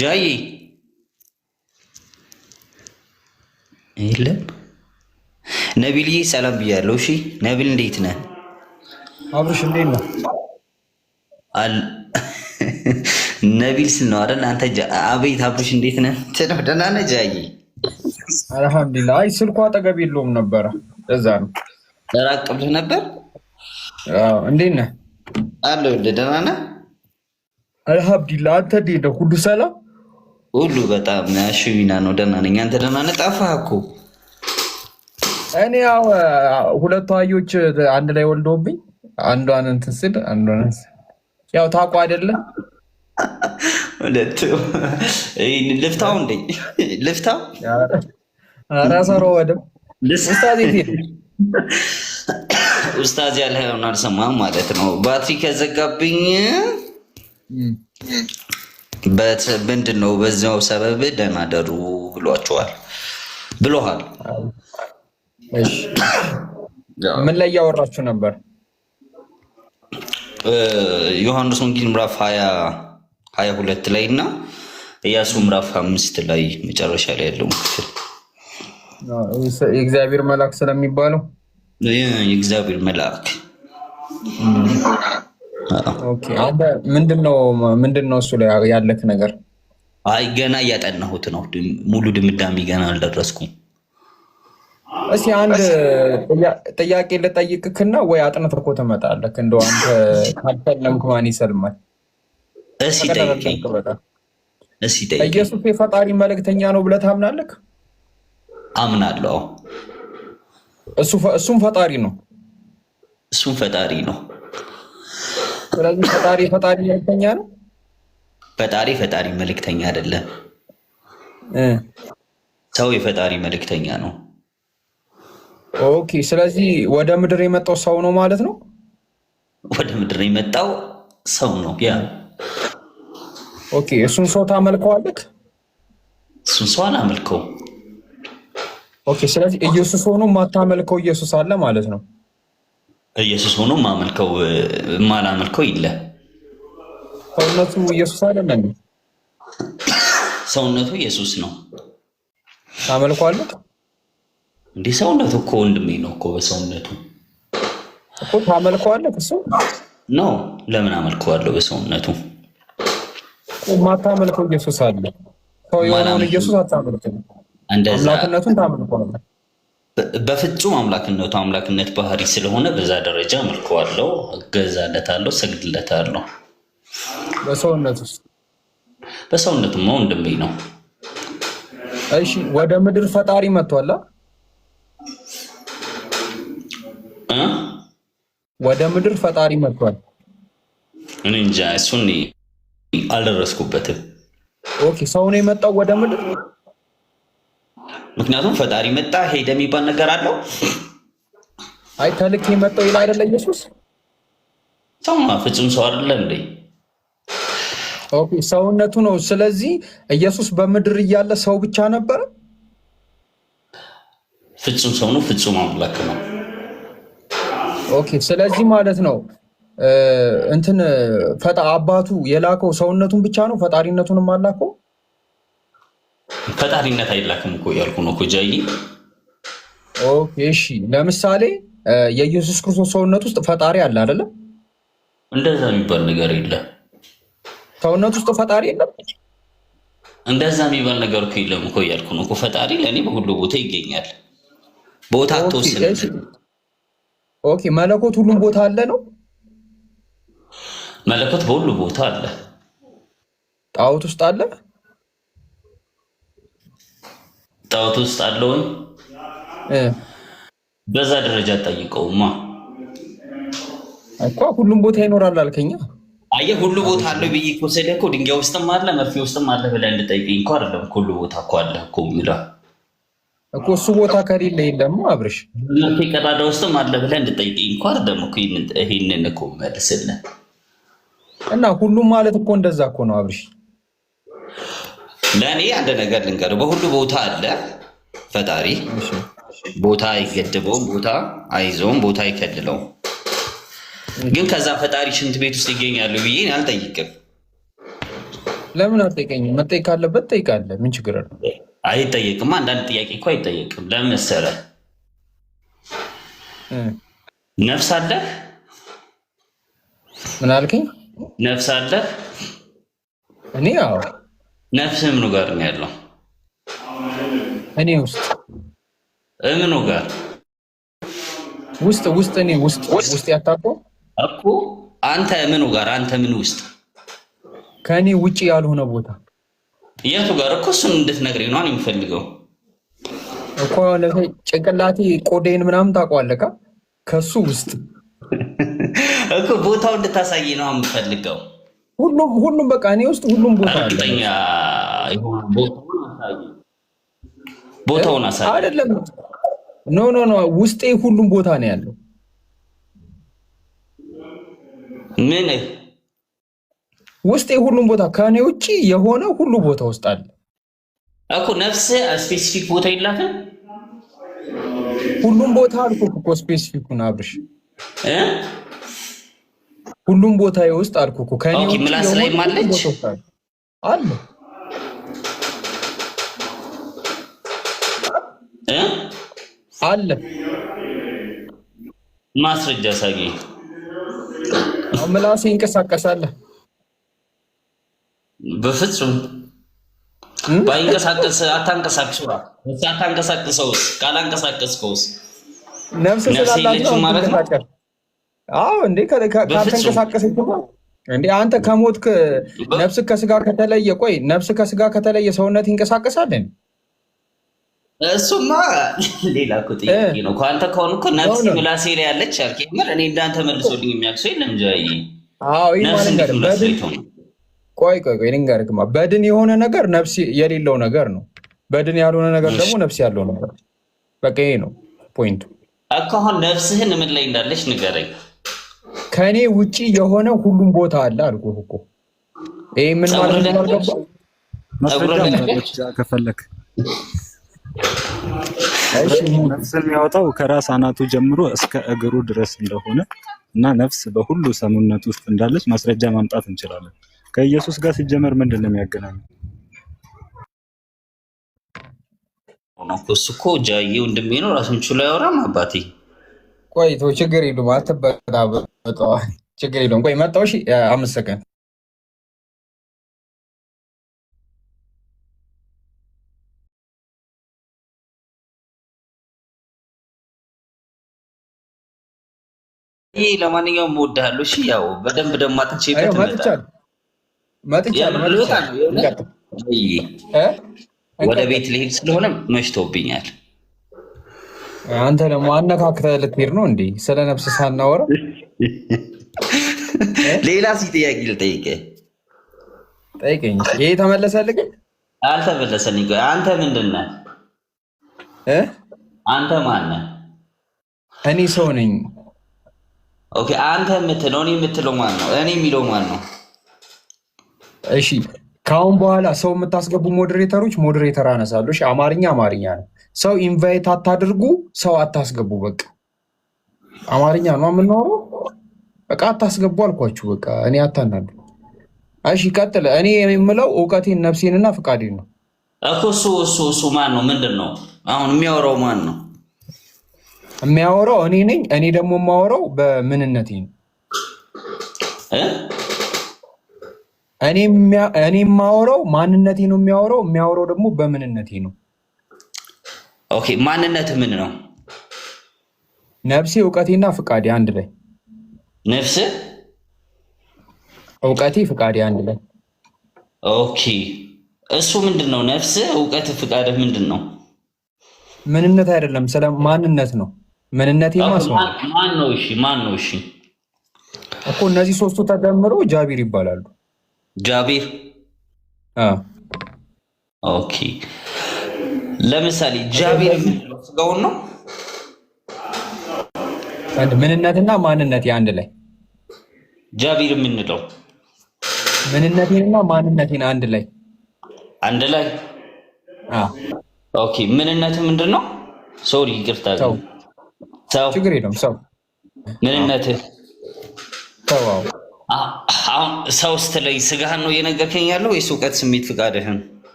ጃዬ የለም። ነቢልዬ ሰላም ብያለሁ። እሺ ነቢል እንዴት ነህ? አብርሽ እንዴት ነህ? ነቢል ስል ነው አይደል? አንተ አቤት አብርሽ እንዴት ነህ? ደህና ነህ ጃዬ? አልሐምዱሊላህ። አይ ስልኳ አጠገብ የለውም ነበረ፣ እዛ ነው። ራቅ ብለህ ነበር? እንዴት ነህ? አለሁልህ። ደህና ነህ? አልሐምዱሊላህ። አንተ እንዴት ነህ? ሁሉ ሰላም? ሁሉ በጣም አሽዊና ነው። ደህና ነኝ። አንተ ደህና ነህ? ጠፋህ እኮ። እኔ ያው ሁለቱ አህዮች አንድ ላይ ወልዶብኝ አንዷን እንትን ስል አንዷን ያው ታውቁ አይደለ? ሁለቱ ልፍታው እንዴ ልፍታው ራሰሮ ወደ ኡስታዝ ይሄ ኡስታዝ ያልሆነ አልሰማም ማለት ነው። ባትሪ ከዘጋብኝ ምንድን ነው በዛው ሰበብ ደህና ደሩ ብሎሃል። እሺ ምን ላይ ያወራችሁ ነበር? ዮሐንስ ወንጌል ምዕራፍ 22 ላይ እና ኢያሱ ምዕራፍ 5 ላይ መጨረሻ ላይ ያለው ክፍል የእግዚአብሔር መልአክ ስለሚባለው የእግዚአብሔር መልአክ ኦኬ። አንተ ምንድነው እሱ ላይ ያለክ ነገር? አይ ገና እያጠናሁት ነው። ሙሉ ድምዳሜ ገና አልደረስኩም። እስኪ አንድ ጥያቄ ልጠይቅክና ወይ አጥነት እኮ ትመጣለህ። እንደው አንተ ካልፈለምክ ማን ይሰልማል? እስኪ ጠይቀኝ። ኢየሱስ የፈጣሪ መልእክተኛ ነው ብለህ ታምናለህ? አምናለሁ። እሱም ፈጣሪ ነው። እሱም ፈጣሪ ነው። ስለዚህ ፈጣሪ መልእክተኛ ነው። ፈጣሪ መልእክተኛ አይደለም። ሰው የፈጣሪ መልእክተኛ ነው። ኦኬ። ስለዚህ ወደ ምድር የመጣው ሰው ነው ማለት ነው። ወደ ምድር የመጣው ሰው ነው። ያ ኦኬ። እሱን ሰው ታመልከዋለህ? እሱን ሰው አላመልከው። ኦኬ። ስለዚህ ኢየሱስ ሆኖ ማታመልከው ኢየሱስ አለ ማለት ነው። ኢየሱስ ሆኖ ማላመልከው ይለ ሰውነቱ ኢየሱስ አይደለም። ሰውነቱ ኢየሱስ ነው። ታመልከዋለህ እንዴ? ሰውነቱ እኮ ወንድሜ ነው እኮ። በሰውነቱ እኮ ታመልከዋለህ እሱ ነው። ለምን አመልከዋለሁ? በሰውነቱ ማታመልከው ኢየሱስ አለ። ሰው የሆነውን ኢየሱስ አታመልከው። አምላክነቱን ታመልከዋለህ። በፍጹም አምላክነት ባህሪ ስለሆነ በዛ ደረጃ አመልከዋለሁ፣ እገዛለታለሁ፣ ሰግድለታለሁ። በሰውነቱማ ወንድሜ ነው። እሺ ወደ ምድር ፈጣሪ መጥቷል። ወደ ምድር ፈጣሪ መጥቷል። እኔ እንጃ እሱን አልደረስኩበትም። ኦኬ። ሰው ነው የመጣው ወደ ምድር። ምክንያቱም ፈጣሪ መጣ ሄደ የሚባል ነገር አለው። አይ ተልክ የመጣው ይላል አይደለ? ኢየሱስ ሰውማ ፍጹም ሰው አይደለ እንዴ? ኦኬ። ሰውነቱ ነው። ስለዚህ ኢየሱስ በምድር እያለ ሰው ብቻ ነበረ። ፍጹም ሰው ነው፣ ፍጹም አምላክ ነው። ኦኬ። ስለዚህ ማለት ነው አባቱ የላከው ሰውነቱን ብቻ ነው፣ ፈጣሪነቱንም አላከው። ፈጣሪነት አይላክም እኮ ያልኩ ነው እኮ ጃይ። ኦኬ እሺ። ለምሳሌ የኢየሱስ ክርስቶስ ሰውነት ውስጥ ፈጣሪ አለ አይደለም? እንደዛ የሚባል ነገር የለም። ሰውነት ውስጥ ፈጣሪ የለም። እንደዛ የሚባል ነገር እኮ የለም እኮ ያልኩ ነው እኮ። ፈጣሪ ለእኔ በሁሉ ቦታ ይገኛል። ቦታ አትወስንም። ኦኬ። መለኮት ሁሉም ቦታ አለ ነው? መለኮት በሁሉ ቦታ አለ። ጣዖት ውስጥ አለ? ጣዖት ውስጥ አለውን? በዛ ደረጃ ጠይቀውማ እኮ ሁሉም ቦታ ይኖራል አልከኛ። አየህ ሁሉ ቦታ አለ ብዬ እኮ ስልህ እኮ ድንጋይ ውስጥም አለ መርፌ ውስጥም አለ ብለህ እንድጠይቀኝ እኮ አይደለም። ሁሉ ቦታ እኮ አለ እኮ የሚለው እኮ እሱ ቦታ ከሌለ የለም አብርሽ። መርፌ ቀዳዳ ውስጥም አለ ብለህ እንድጠይቀኝ እኮ አይደለም እኮ ይሄንን እኮ መልስልህ እና ሁሉም ማለት እኮ እንደዛ እኮ ነው አብርሽ። ለእኔ አንድ ነገር ልንገርህ፣ በሁሉ ቦታ አለ ፈጣሪ። ቦታ አይገድበውም፣ ቦታ አይዘውም፣ ቦታ አይከልለውም። ግን ከዛ ፈጣሪ ሽንት ቤት ውስጥ ይገኛሉ ብዬ አልጠይቅም። ለምን አትጠይቀኝም? መጠየቅ ካለበት ጠይቃለህ። ምን ችግር አለ? አይጠየቅም። አንዳንድ ጥያቄ እኮ አይጠየቅም። ለምን መሰለህ? ነፍስ አለህ? ምን አልከኝ? ነፍስ አለህ? እኔ ያው ነፍስህ ምኑ ጋር ነው ያለው? እኔ ውስጥ። ምኑ ጋር? ውስጥ እኔ ውስጥ ያታውቀው እኮ አንተ ምኑ ጋር? አንተ ምን ውስጥ? ከእኔ ውጪ ያልሆነ ቦታ የቱ ጋር? እኮ እሱን እንድትነግረኝ ነው የሚፈልገው። እኮ ጭንቅላቴ ቆዴን ምናምን ታውቀዋለህ ከሱ ውስጥ እኮ ቦታው እንድታሳይ ነው የምፈልገው። ሁሉም በቃ እኔ ውስጥ ሁሉም ቦታ አለ። እርግጠኛ ቦታውን አሳይ። አይደለም ኖ ውስጤ ሁሉም ቦታ ነው ያለው። ምን ውስጤ ሁሉም ቦታ ከኔ ውጪ የሆነ ሁሉ ቦታ ውስጥ አለ እኮ። ነፍስ ስፔሲፊክ ቦታ የላትም። ሁሉም ቦታ አልኩህ እኮ ስፔሲፊኩን አብርሽ ሁሉም ቦታ ውስጥ አልኩህ እኮ ከኔ ውጪ ምላስ ላይ ማለች አለ አለ ማስረጃ ሳጊ ምላሴ ይንቀሳቀሳል። በፍጹም ባይንቀሳቀስ አታንቀሳቅሰውስ ካላንቀሳቀስከውስ ነፍስ ስላላችሁ ማለት ነው። አዎ እንዴ ካልተንቀሳቀሰችማ እንዴ አንተ ከሞትክ ነፍስ ከስጋ ከተለየ ቆይ ነፍስ ከስጋ ከተለየ ሰውነት ይንቀሳቀሳል እንዴ? እሱማ ሌላ እኮ ጥያቄ ነው። አንተ ከሆነ እኮ ነፍስ ምላሴ ላይ ያለች አልከኝ። እኔ እንዳንተ መልሶልኝ የሚያክሰው የለም እንጂ አዎ ቆይ ልንገርህማ በድን የሆነ ነገር ነፍስ የሌለው ነገር ነው። በድን ያልሆነ ነገር ደግሞ ነፍስ ያለው ነገር በቃ ይሄ ነው ፖይንቱ እኮ። አሁን ነፍስህን ምን ላይ እንዳለች ንገረኝ። ከኔ ውጪ የሆነ ሁሉም ቦታ አለ አልኩህ እኮ። ይሄ ምን ማለት ነው? አልገባም። ማስረጃ ከፈለክ ነፍስ የሚያወጣው ከራስ አናቱ ጀምሮ እስከ እግሩ ድረስ እንደሆነ እና ነፍስ በሁሉ ሰሙነት ውስጥ እንዳለች ማስረጃ ማምጣት እንችላለን። ከኢየሱስ ጋር ሲጀመር ምንድን ነው የሚያገናኘው? እሱ እኮ ጃዬ ወንድሜ ነው፣ ራሱን ችሎ አያወራም። አባቴ ቆይ ተው፣ ችግር የለውም አትበጣበጠው፣ ችግር የለውም። ቆይ መጣሁ። እሺ 5 ሰከንድ ይሄ ለማንኛውም እወድሃለሁ። እሺ ያው በደንብ ደግሞ አጥቼበት ወደ ቤት ልሄድ ስለሆነ መሽቶብኛል። አንተ ደግሞ አነካክተህ ልትሄድ ነው እንዴ? ስለ ነፍስ ሳናወራ ሌላ ጥያቄ ልጠይቅህ። ጠይቀኝ። ይሄ ተመለሰልህ? ግን አልተመለሰልኝ። አንተ ምንድን ነህ? አንተ ማን ነህ? እኔ ሰው ነኝ። ኦኬ አንተ የምትለው እኔ የምትለው ማን ነው? እኔ የሚለው ማን ነው? እሺ ከአሁን በኋላ ሰው የምታስገቡ ሞዴሬተሮች ሞዴሬተር አነሳለሁ። እሺ አማርኛ ነው። ሰው ኢንቫይት አታድርጉ፣ ሰው አታስገቡ። በቃ አማርኛ ነው የምናወራው። በቃ አታስገቡ አልኳችሁ። በቃ እኔ አታናዱ። እሺ ቀጥል። እኔ የምለው እውቀቴን ነፍሴንና ፍቃዴን ነው እኮ። እሱ ማን ነው? ምንድን ነው አሁን የሚያወራው? ማን ነው የሚያወራው? እኔ ነኝ። እኔ ደግሞ የማወራው በምንነቴ ነው። እኔ የማወራው ማንነቴ ነው የሚያወራው ደግሞ በምንነቴ ነው። ኦኬ ማንነት ምን ነው? ነፍሴ እውቀቴና ፍቃዴ አንድ ላይ። ነፍስ እውቀቴ ፍቃዴ አንድ ላይ። ኦኬ እሱ ምንድን ነው? ነፍስ እውቀት ፍቃድ ምንድን ነው? ምንነት አይደለም፣ ስለ ማንነት ነው። ምንነቴ ማን ነው? እሺ ማን ነው? እሺ እኮ እነዚህ ሶስቱ ተደምሮ ጃቢር ይባላሉ። ጃቢር ኦኬ። ለምሳሌ ጃቢር ስጋውን ነው ምንነትና ማንነቴ አንድ ላይ። ጃቢር የምንለው ምንነቴንና ማንነቴን አንድ ላይ ኦኬ። ምንነት ምንድን ነው? ሶሪ ይቅርታ። ሰው ችግር የለውም። ሰው ምንነትህ ሰው አሁን ሰው ስትለይ ስጋህን ነው እየነገርከኝ ያለው ወይስ እውቀት፣ ስሜት፣ ፍቃድህን?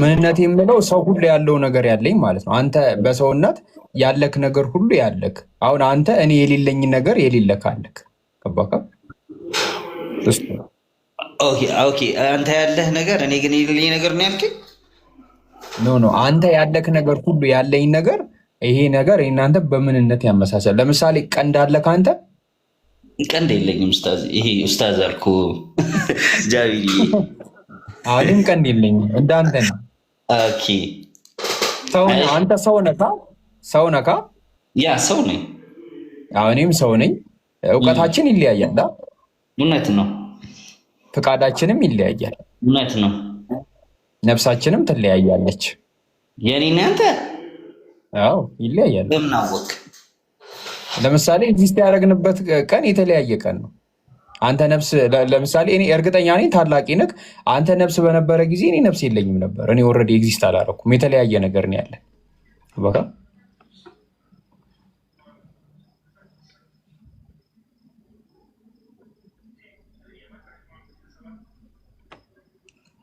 ምንነት የምለው ሰው ሁሉ ያለው ነገር ያለኝ ማለት ነው። አንተ በሰውነት ያለክ ነገር ሁሉ ያለክ። አሁን አንተ እኔ የሌለኝ ነገር የሌለክ አለክ። ገባካ? ኦኬ አንተ ያለህ ነገር እኔ ግን የሌለኝ ነገር ነው ያልከኝ? ኖ አንተ ያለክ ነገር ሁሉ ያለኝ ነገር ይሄ ነገር እናንተ በምንነት ያመሳሰል። ለምሳሌ ቀንድ አለክ አንተ። ቀንድ የለኝም ኡስታዝ። ይሄ ኡስታዝ አልኩ ጃቢሪ። አሁን ቀንድ የለኝም እንዳንተ ነው። ኦኬ አንተ ሰው ነካ ሰው ነካ ያ ሰው ነኝ። እኔም ሰው ነኝ። እውቀታችን ይለያያል። እውነት ነው። ፍቃዳችንም ይለያያል። እውነት ነው። ነፍሳችንም ትለያያለች። የኔና አንተ ይለያያል። በምን አወቅ? ለምሳሌ ኤግዚስት ያደረግንበት ቀን የተለያየ ቀን ነው። አንተ ነፍስ ለምሳሌ እኔ እርግጠኛ ነኝ ታላቂ ነህ። አንተ ነፍስ በነበረ ጊዜ እኔ ነፍስ የለኝም ነበር። እኔ ኦልሬዲ ኤግዚስት አላደረኩም። የተለያየ ነገር ነው ያለን። በቃ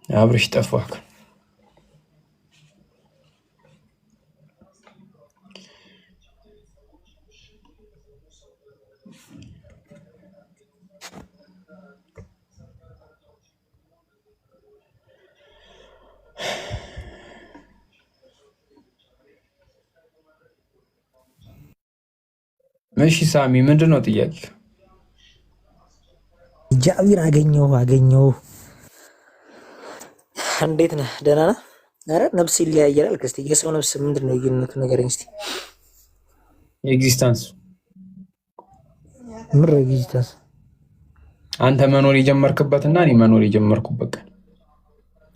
አብርሽ ጠፋክ። እሺ ሳሚ ምንድን ነው ጥያቄ? ጃቢር አገኘው እንዴት ነህ? ደህና ነህ? ኧረ ነፍስ ይለያያል። እስኪ የሰው ነፍስ ምንድን ነው ልዩነቱ ንገረኝ እስኪ። ኤግዚስተንስ ምን ኤግዚስተንስ? አንተ መኖር የጀመርክበትና እኔ መኖር የጀመርኩበት ቀን።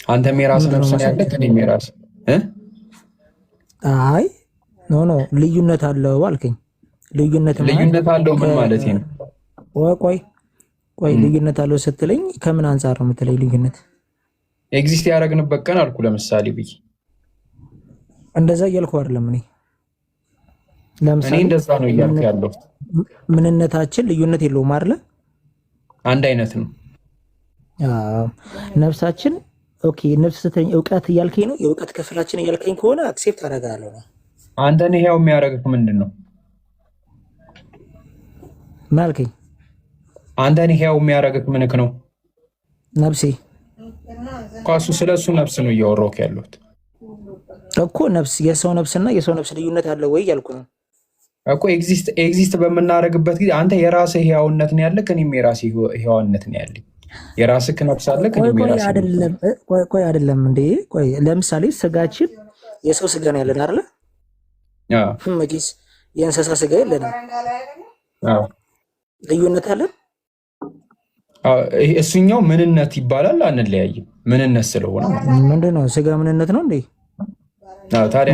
አንተም የራስህ ነፍስ ነው ያለህ፣ እኔም የራስህ አይ ኖ ልዩነት አለው አልከኝ። ልዩነት አለው ምን ማለት ነው? ቆይ ልዩነት አለው ስትለኝ ከምን አንፃር ነው የምትለኝ? ልዩነት ኤግዚስት ያደረግንበት ቀን አልኩ ለምሳሌ ብዬ እንደዛ እያልኩ አይደለም። ለምሳሌ እንደዛ ነው እያልኩ ያለው። ምንነታችን ልዩነት የለውም አይደለ? አንድ አይነት ነው። ነፍሳችን ኦኬ ነፍስተኛ እውቀት እያልከኝ ነው። የእውቀት ክፍላችን እያልከኝ ከሆነ አክሴፕት አደርጋለሁ ነው። አንተን ይሄው የሚያደርግህ ምንድን ነው? ምን አልከኝ? አንተን ይሄው የሚያደርግህ ምንክ ነው? ነፍሴ ኳሱ ስለሱ ነፍስ ነው እያወራሁህ ያለሁት እኮ። ነፍስ የሰው ነፍስና የሰው ነፍስ ልዩነት አለ ወይ ያልኩ ነው እኮ። ኤግዚስት በምናደርግበት ጊዜ አንተ የራስህ ህያውነት ነው ያለህ፣ እኔም የራስህ ህያውነት ነው ያለኝ። የራስህ ነፍስ አለ ከኔም የራስህ አይደለም። ቆይ አይደለም እንዴ? ቆይ ለምሳሌ ስጋችን የሰው ስጋ ነው ያለን አይደለ? መቼስ የእንስሳ ስጋ የለንም። ልዩነት አለ። እሱኛው ምንነት ይባላል። አንለያይም። ምንነት ስለሆነ ምንድነው? ስጋ ምንነት ነው እንዴ? ታዲያ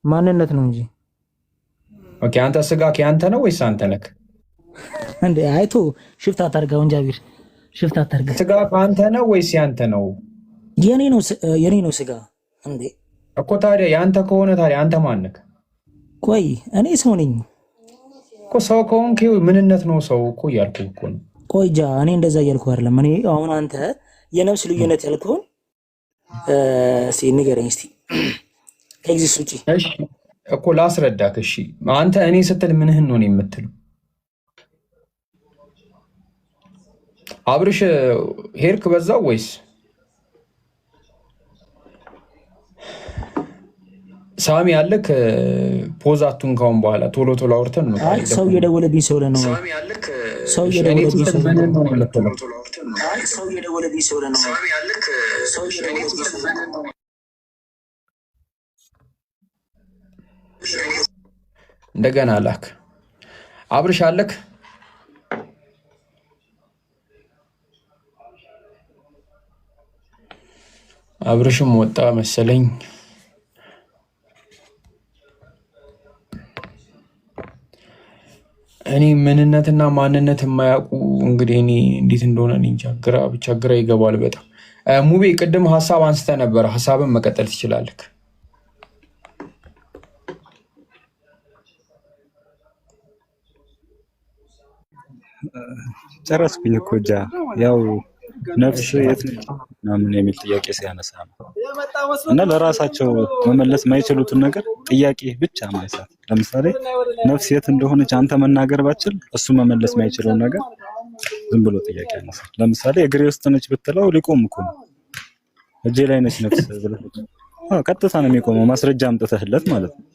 ማንነት ነው እንጂ። ኦኬ አንተ ስጋ ከአንተ ነው ወይስ አንተ ነህ እንዴ? አይቶ ሽፍታ አታርጋውን ጃቢር፣ ሽፍታ አታርጋ። ስጋ ከአንተ ነው ወይስ ያንተ ነው? የኔ ነው ስጋ እንዴ እኮ። ታዲያ ያንተ ከሆነ ታዲያ አንተ ማን ነህ? ቆይ እኔ ሰው ነኝ እኮ። ሰው ከሆንክ ምንነት ነው ሰው እኮ እያልኩህ እኮ ነው። ቆይ እኔ እንደዛ እያልኩ አይደለም። እኔ አሁን አንተ የነፍስ ልዩነት ያልከውን እስኪ ንገረኝ እስኪ ከኤግዚስት ውጪ። እሺ እኮ ላስረዳክ። እሺ አንተ እኔ ስትል ምንህን ነው የምትለው? አብርሽ ሄድክ በዛው ወይስ ሳሚ ያለክ? ፖዛቱን ካሁን በኋላ ቶሎ አውርተን ነው። አይ ሰው እየደወለብኝ ሰው ለነው። ሰው እየደወለብኝ ሰው ለነው። እንደገና ላክ። አብርሽ አለክ? አብርሽም ወጣ መሰለኝ። እኔ ምንነትና ማንነት የማያውቁ እንግዲህ እኔ እንዴት እንደሆነ እንጃ። ብቻ ግራ ይገባል በጣም። ሙቤ ቅድም ሀሳብ አንስተ ነበረ። ሀሳብን መቀጠል ትችላለህ። ጨረስኩኝ እኮ ያው ነፍስ የት ምናምን የሚል ጥያቄ ሲያነሳ ነው እና ለራሳቸው መመለስ የማይችሉትን ነገር ጥያቄ ብቻ ማንሳት። ለምሳሌ ነፍስ የት እንደሆነች አንተ መናገር ባችል እሱ መመለስ የማይችለውን ነገር ዝም ብሎ ጥያቄ ያነሳል። ለምሳሌ እግሬ ውስጥ ነች ብትለው ሊቆም እኮ ነው። እጄ ላይ ነች ነፍስ ብለህ ቀጥታ ነው የሚቆመው፣ ማስረጃ አምጥተህለት ማለት ነው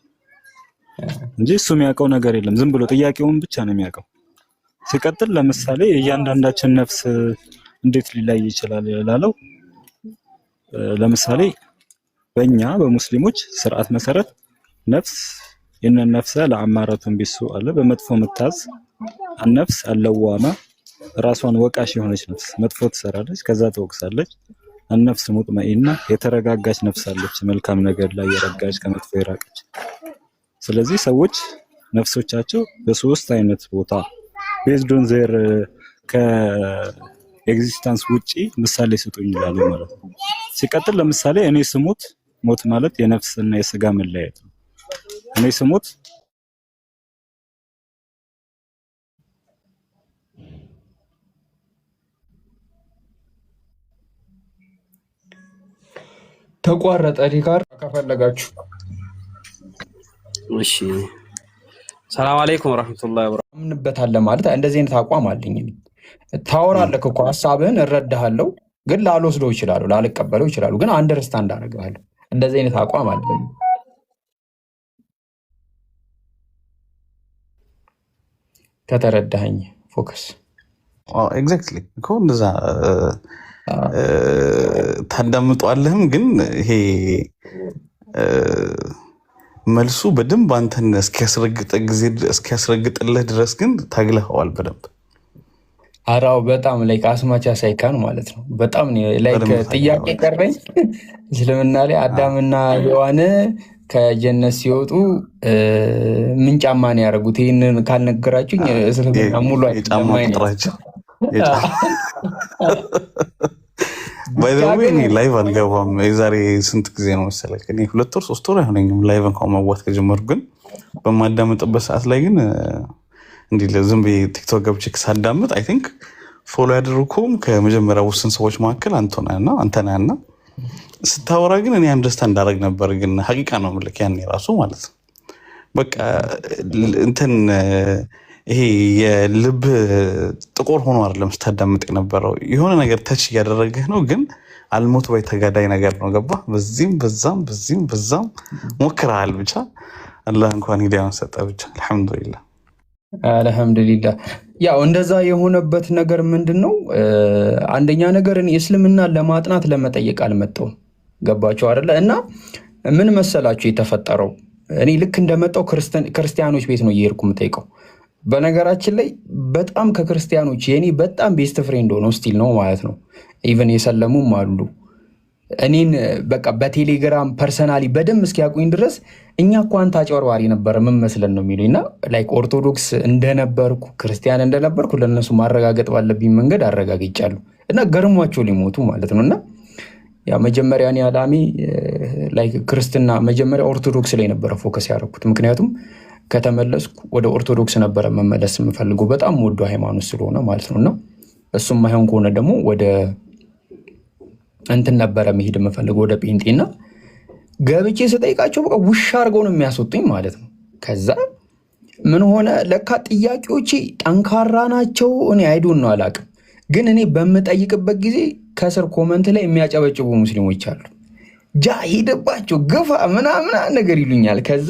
እንጂ እሱ የሚያውቀው ነገር የለም። ዝም ብሎ ጥያቄውን ብቻ ነው የሚያውቀው። ሲቀጥል ለምሳሌ እያንዳንዳችን ነፍስ እንዴት ሊለይ ይችላል ላለው፣ ለምሳሌ በእኛ በሙስሊሞች ስርዓት መሰረት ነፍስ የነ ነፍሰ ለአማረቱን ቢሱ አለ በመጥፎ ምታዝ ነፍስ አለዋማ ራሷን ወቃሽ የሆነች ነፍስ መጥፎ ትሰራለች፣ ከዛ ትወቅሳለች። ነፍስ ሙጥመኢና የተረጋጋች ነፍስ አለች፣ መልካም ነገር ላይ የረጋች ከመጥፎ የራቀች። ስለዚህ ሰዎች ነፍሶቻቸው በሶስት አይነት ቦታ ቤዝድ ኦን ዜር ከኤግዚስተንስ ውጪ ምሳሌ ስጡኝ ይላሉ ማለት ነው። ሲቀጥል ለምሳሌ እኔ ስሞት ሞት ማለት የነፍስና የስጋ መለያየት ነው። እኔ ስሞት ተቋረጠ። ሪካር ከፈለጋችሁ እሺ። ሰላም አለይኩም ወራህመቱላሂ ወበረካቱ። አምንበታለን ማለት እንደዚህ አይነት አቋም አለኝ። ታወራለህ እኮ ሀሳብህን እረዳሃለሁ፣ ግን ላልወስደው ይችላሉ፣ ላልቀበለው ይችላሉ፣ ግን አንደርስታንድ አደርጋለሁ። እንደዚህ አይነት አቋም አለኝ። ከተረዳኸኝ ፎከስ ኤግዛክትሊ እኮ እንደዛ ታዳምጧለህም፣ ግን ይሄ መልሱ በደንብ አንተን እስኪያስረግጥልህ ድረስ ግን ታግለኸዋል በደንብ። አራው በጣም ላይክ አስማቻ ሳይካን ማለት ነው። በጣም ላይክ ጥያቄ ቀረኝ። እስልምና ላይ አዳምና ሔዋን ከጀነት ሲወጡ ምን ጫማ ነው ያደረጉት? ይህንን ካልነገራችሁኝ እስልምና ሙሉ የጫማ ቁጥራቸው ባይዘዌ እኔ ላይቭ አልገባም። የዛሬ ስንት ጊዜ ነው መሰለህ? እኔ 2 ወር 3 ወር አይሆነኝም ላይቭ እንኳን መዋት ከጀመርኩ። ግን በማዳመጥበት ሰዓት ላይ ግን እንዲህ ዝም ብዬ ቲክቶክ ገብቼ ሳዳምጥ አይ ቲንክ ፎሎ ያደረኩም ከመጀመሪያ ውስን ሰዎች መካከል አንተ ነህ እና ስታወራ ግን እኔ አንደርስታንድ እንዳደረግ ነበር። ግን ሀቂቃ ነው የምልህ ያኔ ራሱ ማለት ነው በቃ እንትን ይሄ የልብ ጥቁር ሆኖ አይደለም ስታዳምጥ የነበረው፣ የሆነ ነገር ተች እያደረገህ ነው፣ ግን አልሞት ወይ ተጋዳይ ነገር ነው። ገባ? በዚህም በዛም ሞክረሃል። ብቻ አላህ እንኳን ሂዳያን ሰጠ። ብቻ አልሐምዱሊላህ። ያው እንደዛ የሆነበት ነገር ምንድን ነው? አንደኛ ነገር እኔ እስልምና ለማጥናት ለመጠየቅ አልመጣሁም። ገባችሁ አይደለ? እና ምን መሰላችሁ የተፈጠረው? እኔ ልክ እንደመጣው ክርስቲያኖች ቤት ነው እየሄድኩ የምጠይቀው። በነገራችን ላይ በጣም ከክርስቲያኖች የኔ በጣም ቤስት ፍሬንድ ሆነው ስቲል ነው ማለት ነው። ኢቨን የሰለሙም አሉ። እኔን በቃ በቴሌግራም ፐርሰናሊ በደንብ እስኪያውቁኝ ድረስ እኛ እኮ አንተ አጭበርባሪ ነበር ምን መስለን ነው የሚሉኝ። እና ላይክ ኦርቶዶክስ እንደነበርኩ ክርስቲያን እንደነበርኩ ለእነሱ ማረጋገጥ ባለብኝ መንገድ አረጋግጫለሁ። እና ገርሟቸው ሊሞቱ ማለት ነው። እና ያ መጀመሪያ እኔ አላሚ ላይክ ክርስትና መጀመሪያ ኦርቶዶክስ ላይ ነበረ ፎከስ ያደረኩት። ምክንያቱም ከተመለስኩ ወደ ኦርቶዶክስ ነበረ መመለስ የምፈልገው በጣም ወዶ ሃይማኖት ስለሆነ ማለት ነው። እና እሱም ማይሆን ከሆነ ደግሞ ወደ እንትን ነበረ መሄድ የምፈልገው ወደ ጴንጤና ገብቼ ስጠይቃቸው በቃ ውሻ አድርገው ነው የሚያስወጡኝ ማለት ነው። ከዛ ምን ሆነ ለካ ጥያቄዎቼ ጠንካራ ናቸው። እኔ አይዶን ነው አላውቅም፣ ግን እኔ በምጠይቅበት ጊዜ ከስር ኮመንት ላይ የሚያጨበጭቡ ሙስሊሞች አሉ። ጃ ሄደባቸው ግፋ ምናምን ነገር ይሉኛል። ከዛ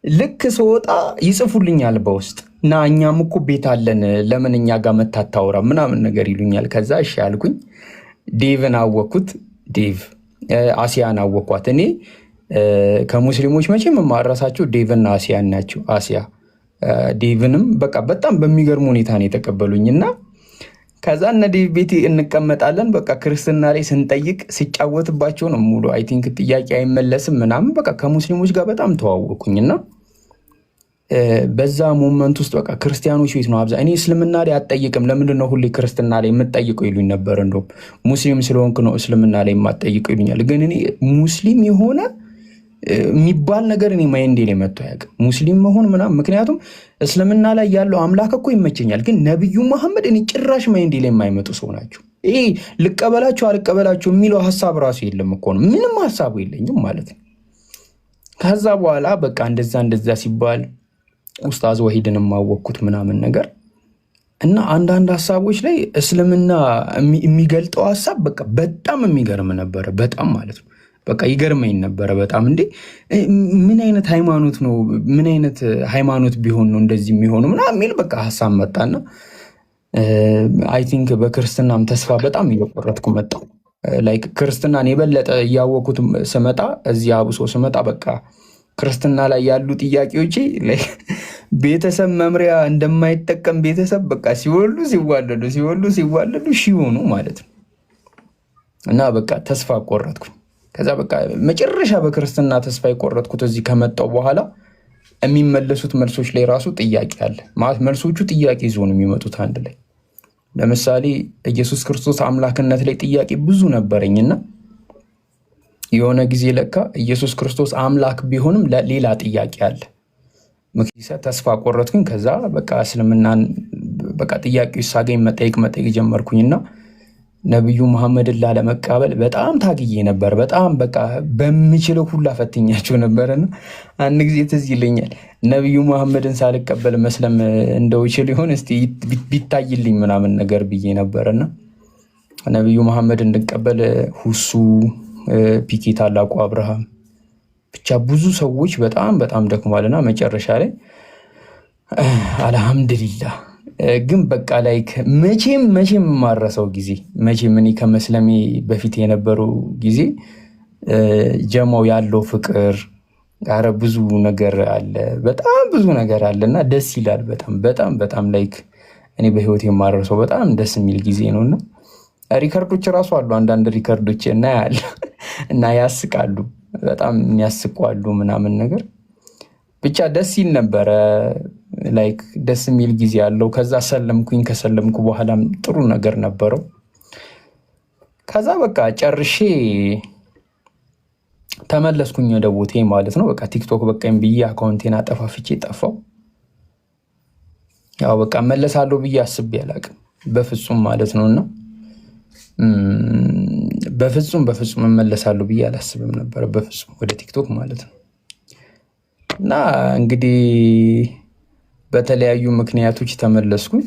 ልክ ስወጣ ይጽፉልኛል በውስጥ እና እኛም እኮ ቤት አለን ለምን እኛ ጋር መታታወራ ምናምን ነገር ይሉኛል። ከዛ እሺ ያልኩኝ ዴቭን አወቅኩት። ዴቭ አሲያን አወቅኳት። እኔ ከሙስሊሞች መቼም የማረሳቸው ዴቭና አሲያን ናቸው። አሲያ ዴቭንም በቃ በጣም በሚገርም ሁኔታ ነው የተቀበሉኝና ከዛ እነ ዴቭ ቤት እንቀመጣለን። በቃ ክርስትና ላይ ስንጠይቅ ሲጫወትባቸው ነው ሙሉ አይ ቲንክ ጥያቄ አይመለስም ምናምን በቃ ከሙስሊሞች ጋር በጣም ተዋወቅኩኝና በዛ ሞመንት ውስጥ በቃ ክርስቲያኖች ቤት ነው አብዛ። እኔ እስልምና ላይ አትጠይቅም ለምንድን ነው ሁሌ ክርስትና ላይ የምትጠይቀው ይሉኝ ነበር። እንደውም ሙስሊም ስለሆንክ ነው እስልምና ላይ የማትጠይቀው ይሉኛል። ግን እኔ ሙስሊም የሆነ የሚባል ነገር እኔ ማይንዴ ላይ መጥቶ አያውቅም ሙስሊም መሆን ምናምን። ምክንያቱም እስልምና ላይ ያለው አምላክ እኮ ይመቸኛል፣ ግን ነብዩ መሐመድ እኔ ጭራሽ ማይንዴ ላይ የማይመጡ ሰው ናቸው። ይሄ ልቀበላቸው አልቀበላቸው የሚለው ሀሳብ ራሱ የለም እኮ ነው። ምንም ሀሳቡ የለኝም ማለት ነው። ከዛ በኋላ በቃ እንደዛ ሲባል ኡስታዝ ወሂድንም ማወቅኩት ምናምን ነገር እና አንዳንድ ሀሳቦች ላይ እስልምና የሚገልጠው ሀሳብ በቃ በጣም የሚገርም ነበረ። በጣም ማለት ነው በቃ ይገርመኝ ነበረ በጣም። እንዴ ምን አይነት ሃይማኖት ነው? ምን አይነት ሃይማኖት ቢሆን ነው እንደዚህ የሚሆነው ምናምን የሚል በቃ ሀሳብ መጣና አይ ቲንክ በክርስትናም ተስፋ በጣም እየቆረጥኩ መጣሁ። ላይክ ክርስትናን የበለጠ እያወኩት ስመጣ እዚህ አብሶ ስመጣ በቃ ክርስትና ላይ ያሉ ጥያቄዎች ቤተሰብ መምሪያ እንደማይጠቀም ቤተሰብ በቃ ሲወሉ ሲዋለዱ ሺሆኑ ማለት ነው። እና በቃ ተስፋ ቆረጥኩኝ። ከዛ በቃ መጨረሻ በክርስትና ተስፋ የቆረጥኩት እዚህ ከመጣው በኋላ የሚመለሱት መልሶች ላይ ራሱ ጥያቄ አለ ማለት መልሶቹ ጥያቄ ይዞ ነው የሚመጡት አንድ ላይ። ለምሳሌ ኢየሱስ ክርስቶስ አምላክነት ላይ ጥያቄ ብዙ ነበረኝና የሆነ ጊዜ ለካ ኢየሱስ ክርስቶስ አምላክ ቢሆንም ሌላ ጥያቄ አለ። ምክንያቱም ተስፋ ቆረጥኩኝ። ከዛ በቃ እስልምናን በቃ ጥያቄዎች ሳገኝ መጠየቅ ጀመርኩኝና ነብዩ መሐመድን ላለመቀበል በጣም ታግዬ ነበር። በጣም በቃ በምችለው ሁላ ፈትኛቸው ነበርና አንድ ጊዜ ትዝ ይለኛል ነብዩ መሐመድን ሳልቀበል መስለም እንደው ይችል ይሆን እስቲ ቢታይልኝ ምናምን ነገር ብዬ ነበርና ነብዩ መሐመድ እንድቀበል ሁሱ ፒኬ ታላቁ አብርሃም ብቻ ብዙ ሰዎች በጣም ደክሟልና መጨረሻ ላይ አልሐምዱሊላህ ግን በቃ ላይክ መቼም የማረሰው ጊዜ መቼም እኔ ከመስለሜ በፊት የነበረው ጊዜ ጀማው ያለው ፍቅር ጋር ብዙ ነገር አለ፣ በጣም ብዙ ነገር አለና ደስ ይላል። በጣም ላይክ እኔ በህይወት የማረሰው በጣም ደስ የሚል ጊዜ ነውና ሪከርዶች ራሱ አሉ፣ አንዳንድ ሪከርዶች እና ያስቃሉ፣ በጣም የሚያስቁ አሉ ምናምን ነገር ብቻ ደስ ይል ነበረ። ላይክ ደስ የሚል ጊዜ አለው። ከዛ ሰለምኩኝ። ከሰለምኩ በኋላም ጥሩ ነገር ነበረው። ከዛ በቃ ጨርሼ ተመለስኩኝ ወደ ቦቴ ማለት ነው። በቃ ቲክቶክ በቃኝ ብዬ አካውንቴን አጠፋፍቼ ጠፋው። ያው በቃ መለሳለሁ ብዬ አስቤ አላቅም በፍጹም ማለት ነውና በፍጹም እመለሳለሁ ብዬ አላስብም ነበር በፍጹም ወደ ቲክቶክ ማለት ነው። እና እንግዲህ በተለያዩ ምክንያቶች ተመለስኩኝ።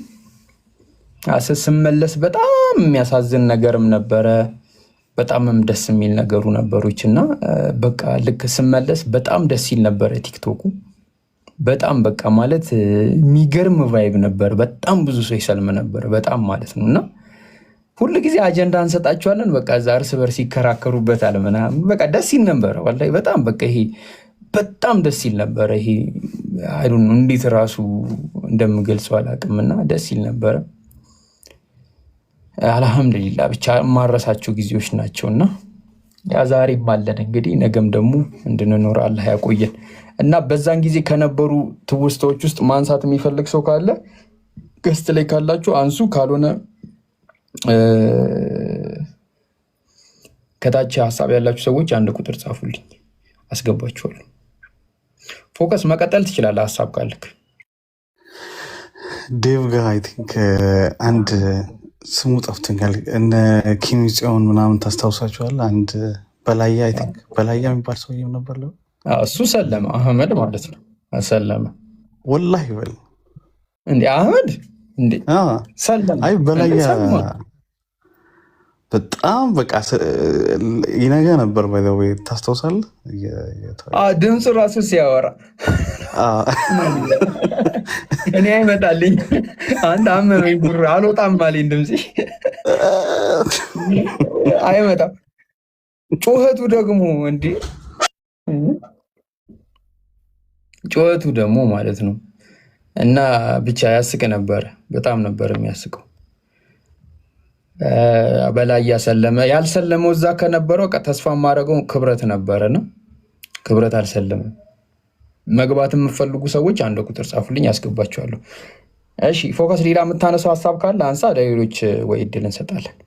ስመለስ በጣም የሚያሳዝን ነገርም ነበረ፣ በጣምም ደስ የሚል ነገሩ ነበሮች እና በቃ ልክ ስመለስ በጣም ደስ ይል ነበረ ቲክቶኩ። በጣም በቃ ማለት የሚገርም ቫይብ ነበር። በጣም ብዙ ሰው ይሰልም ነበር በጣም ማለት ነው። እና ሁሉ ጊዜ አጀንዳ እንሰጣቸዋለን። በቃ እዛ እርስ በርስ ይከራከሩበታል ምናምን። በቃ ደስ ይል ነበረ ወላሂ በጣም በቃ ይሄ በጣም ደስ ይል ነበረ። ይሄ አይዱን እንዴት ራሱ እንደምገልጸው አላውቅምና ደስ ይል ነበረ። አልሐምዱሊላህ ብቻ የማረሳቸው ጊዜዎች ናቸውና ያ ዛሬም አለን እንግዲህ ነገም ደግሞ እንድንኖር አላህ ያቆየን። እና በዛን ጊዜ ከነበሩ ትውስታዎች ውስጥ ማንሳት የሚፈልግ ሰው ካለ ገስት ላይ ካላችሁ አንሱ፣ ካልሆነ ከታች ሀሳብ ያላችሁ ሰዎች አንድ ቁጥር ጻፉልኝ አስገባችኋለሁ። ፎከስ መቀጠል ትችላለህ ሀሳብ ካለክ። ዴቭ ጋር አይ ቲንክ አንድ ስሙ ጠፍቶኛል። እነ ኪም ጽዮን ምናምን ታስታውሳችኋለህ? አንድ በላያ አይ ቲንክ በላያ የሚባል ሰውዬም ነበር። እሱ ሰለመ አህመድ ማለት ነው። ሰለመ ወላሂ በል እንዴ አህመድ እንዴ ሰለመ። አይ በላያ በጣም በቃ ይነጋ ነበር። ባይ ዘ ዌይ ታስታውሳለህ? ድምፁ ራሱ ሲያወራ እኔ አይመጣልኝ አንድ አመመኝ ጉራ አልወጣም አለኝ። ድምፅ አይመጣም። ጩኸቱ ደግሞ እንዴ ጩኸቱ ደግሞ ማለት ነው። እና ብቻ ያስቅ ነበረ። በጣም ነበር የሚያስቀው። በላይ ያሰለመ ያልሰለመው እዛ ከነበረው ተስፋ የማደርገው ክብረት ነበረ ነው። ክብረት አልሰለመም። መግባት የምትፈልጉ ሰዎች አንድ ቁጥር ጻፉልኝ ያስገባችኋለሁ። እሺ ፎከስ፣ ሌላ የምታነሳው ሀሳብ ካለ አንሳ፣ ለሌሎች ወይ እድል እንሰጣለን።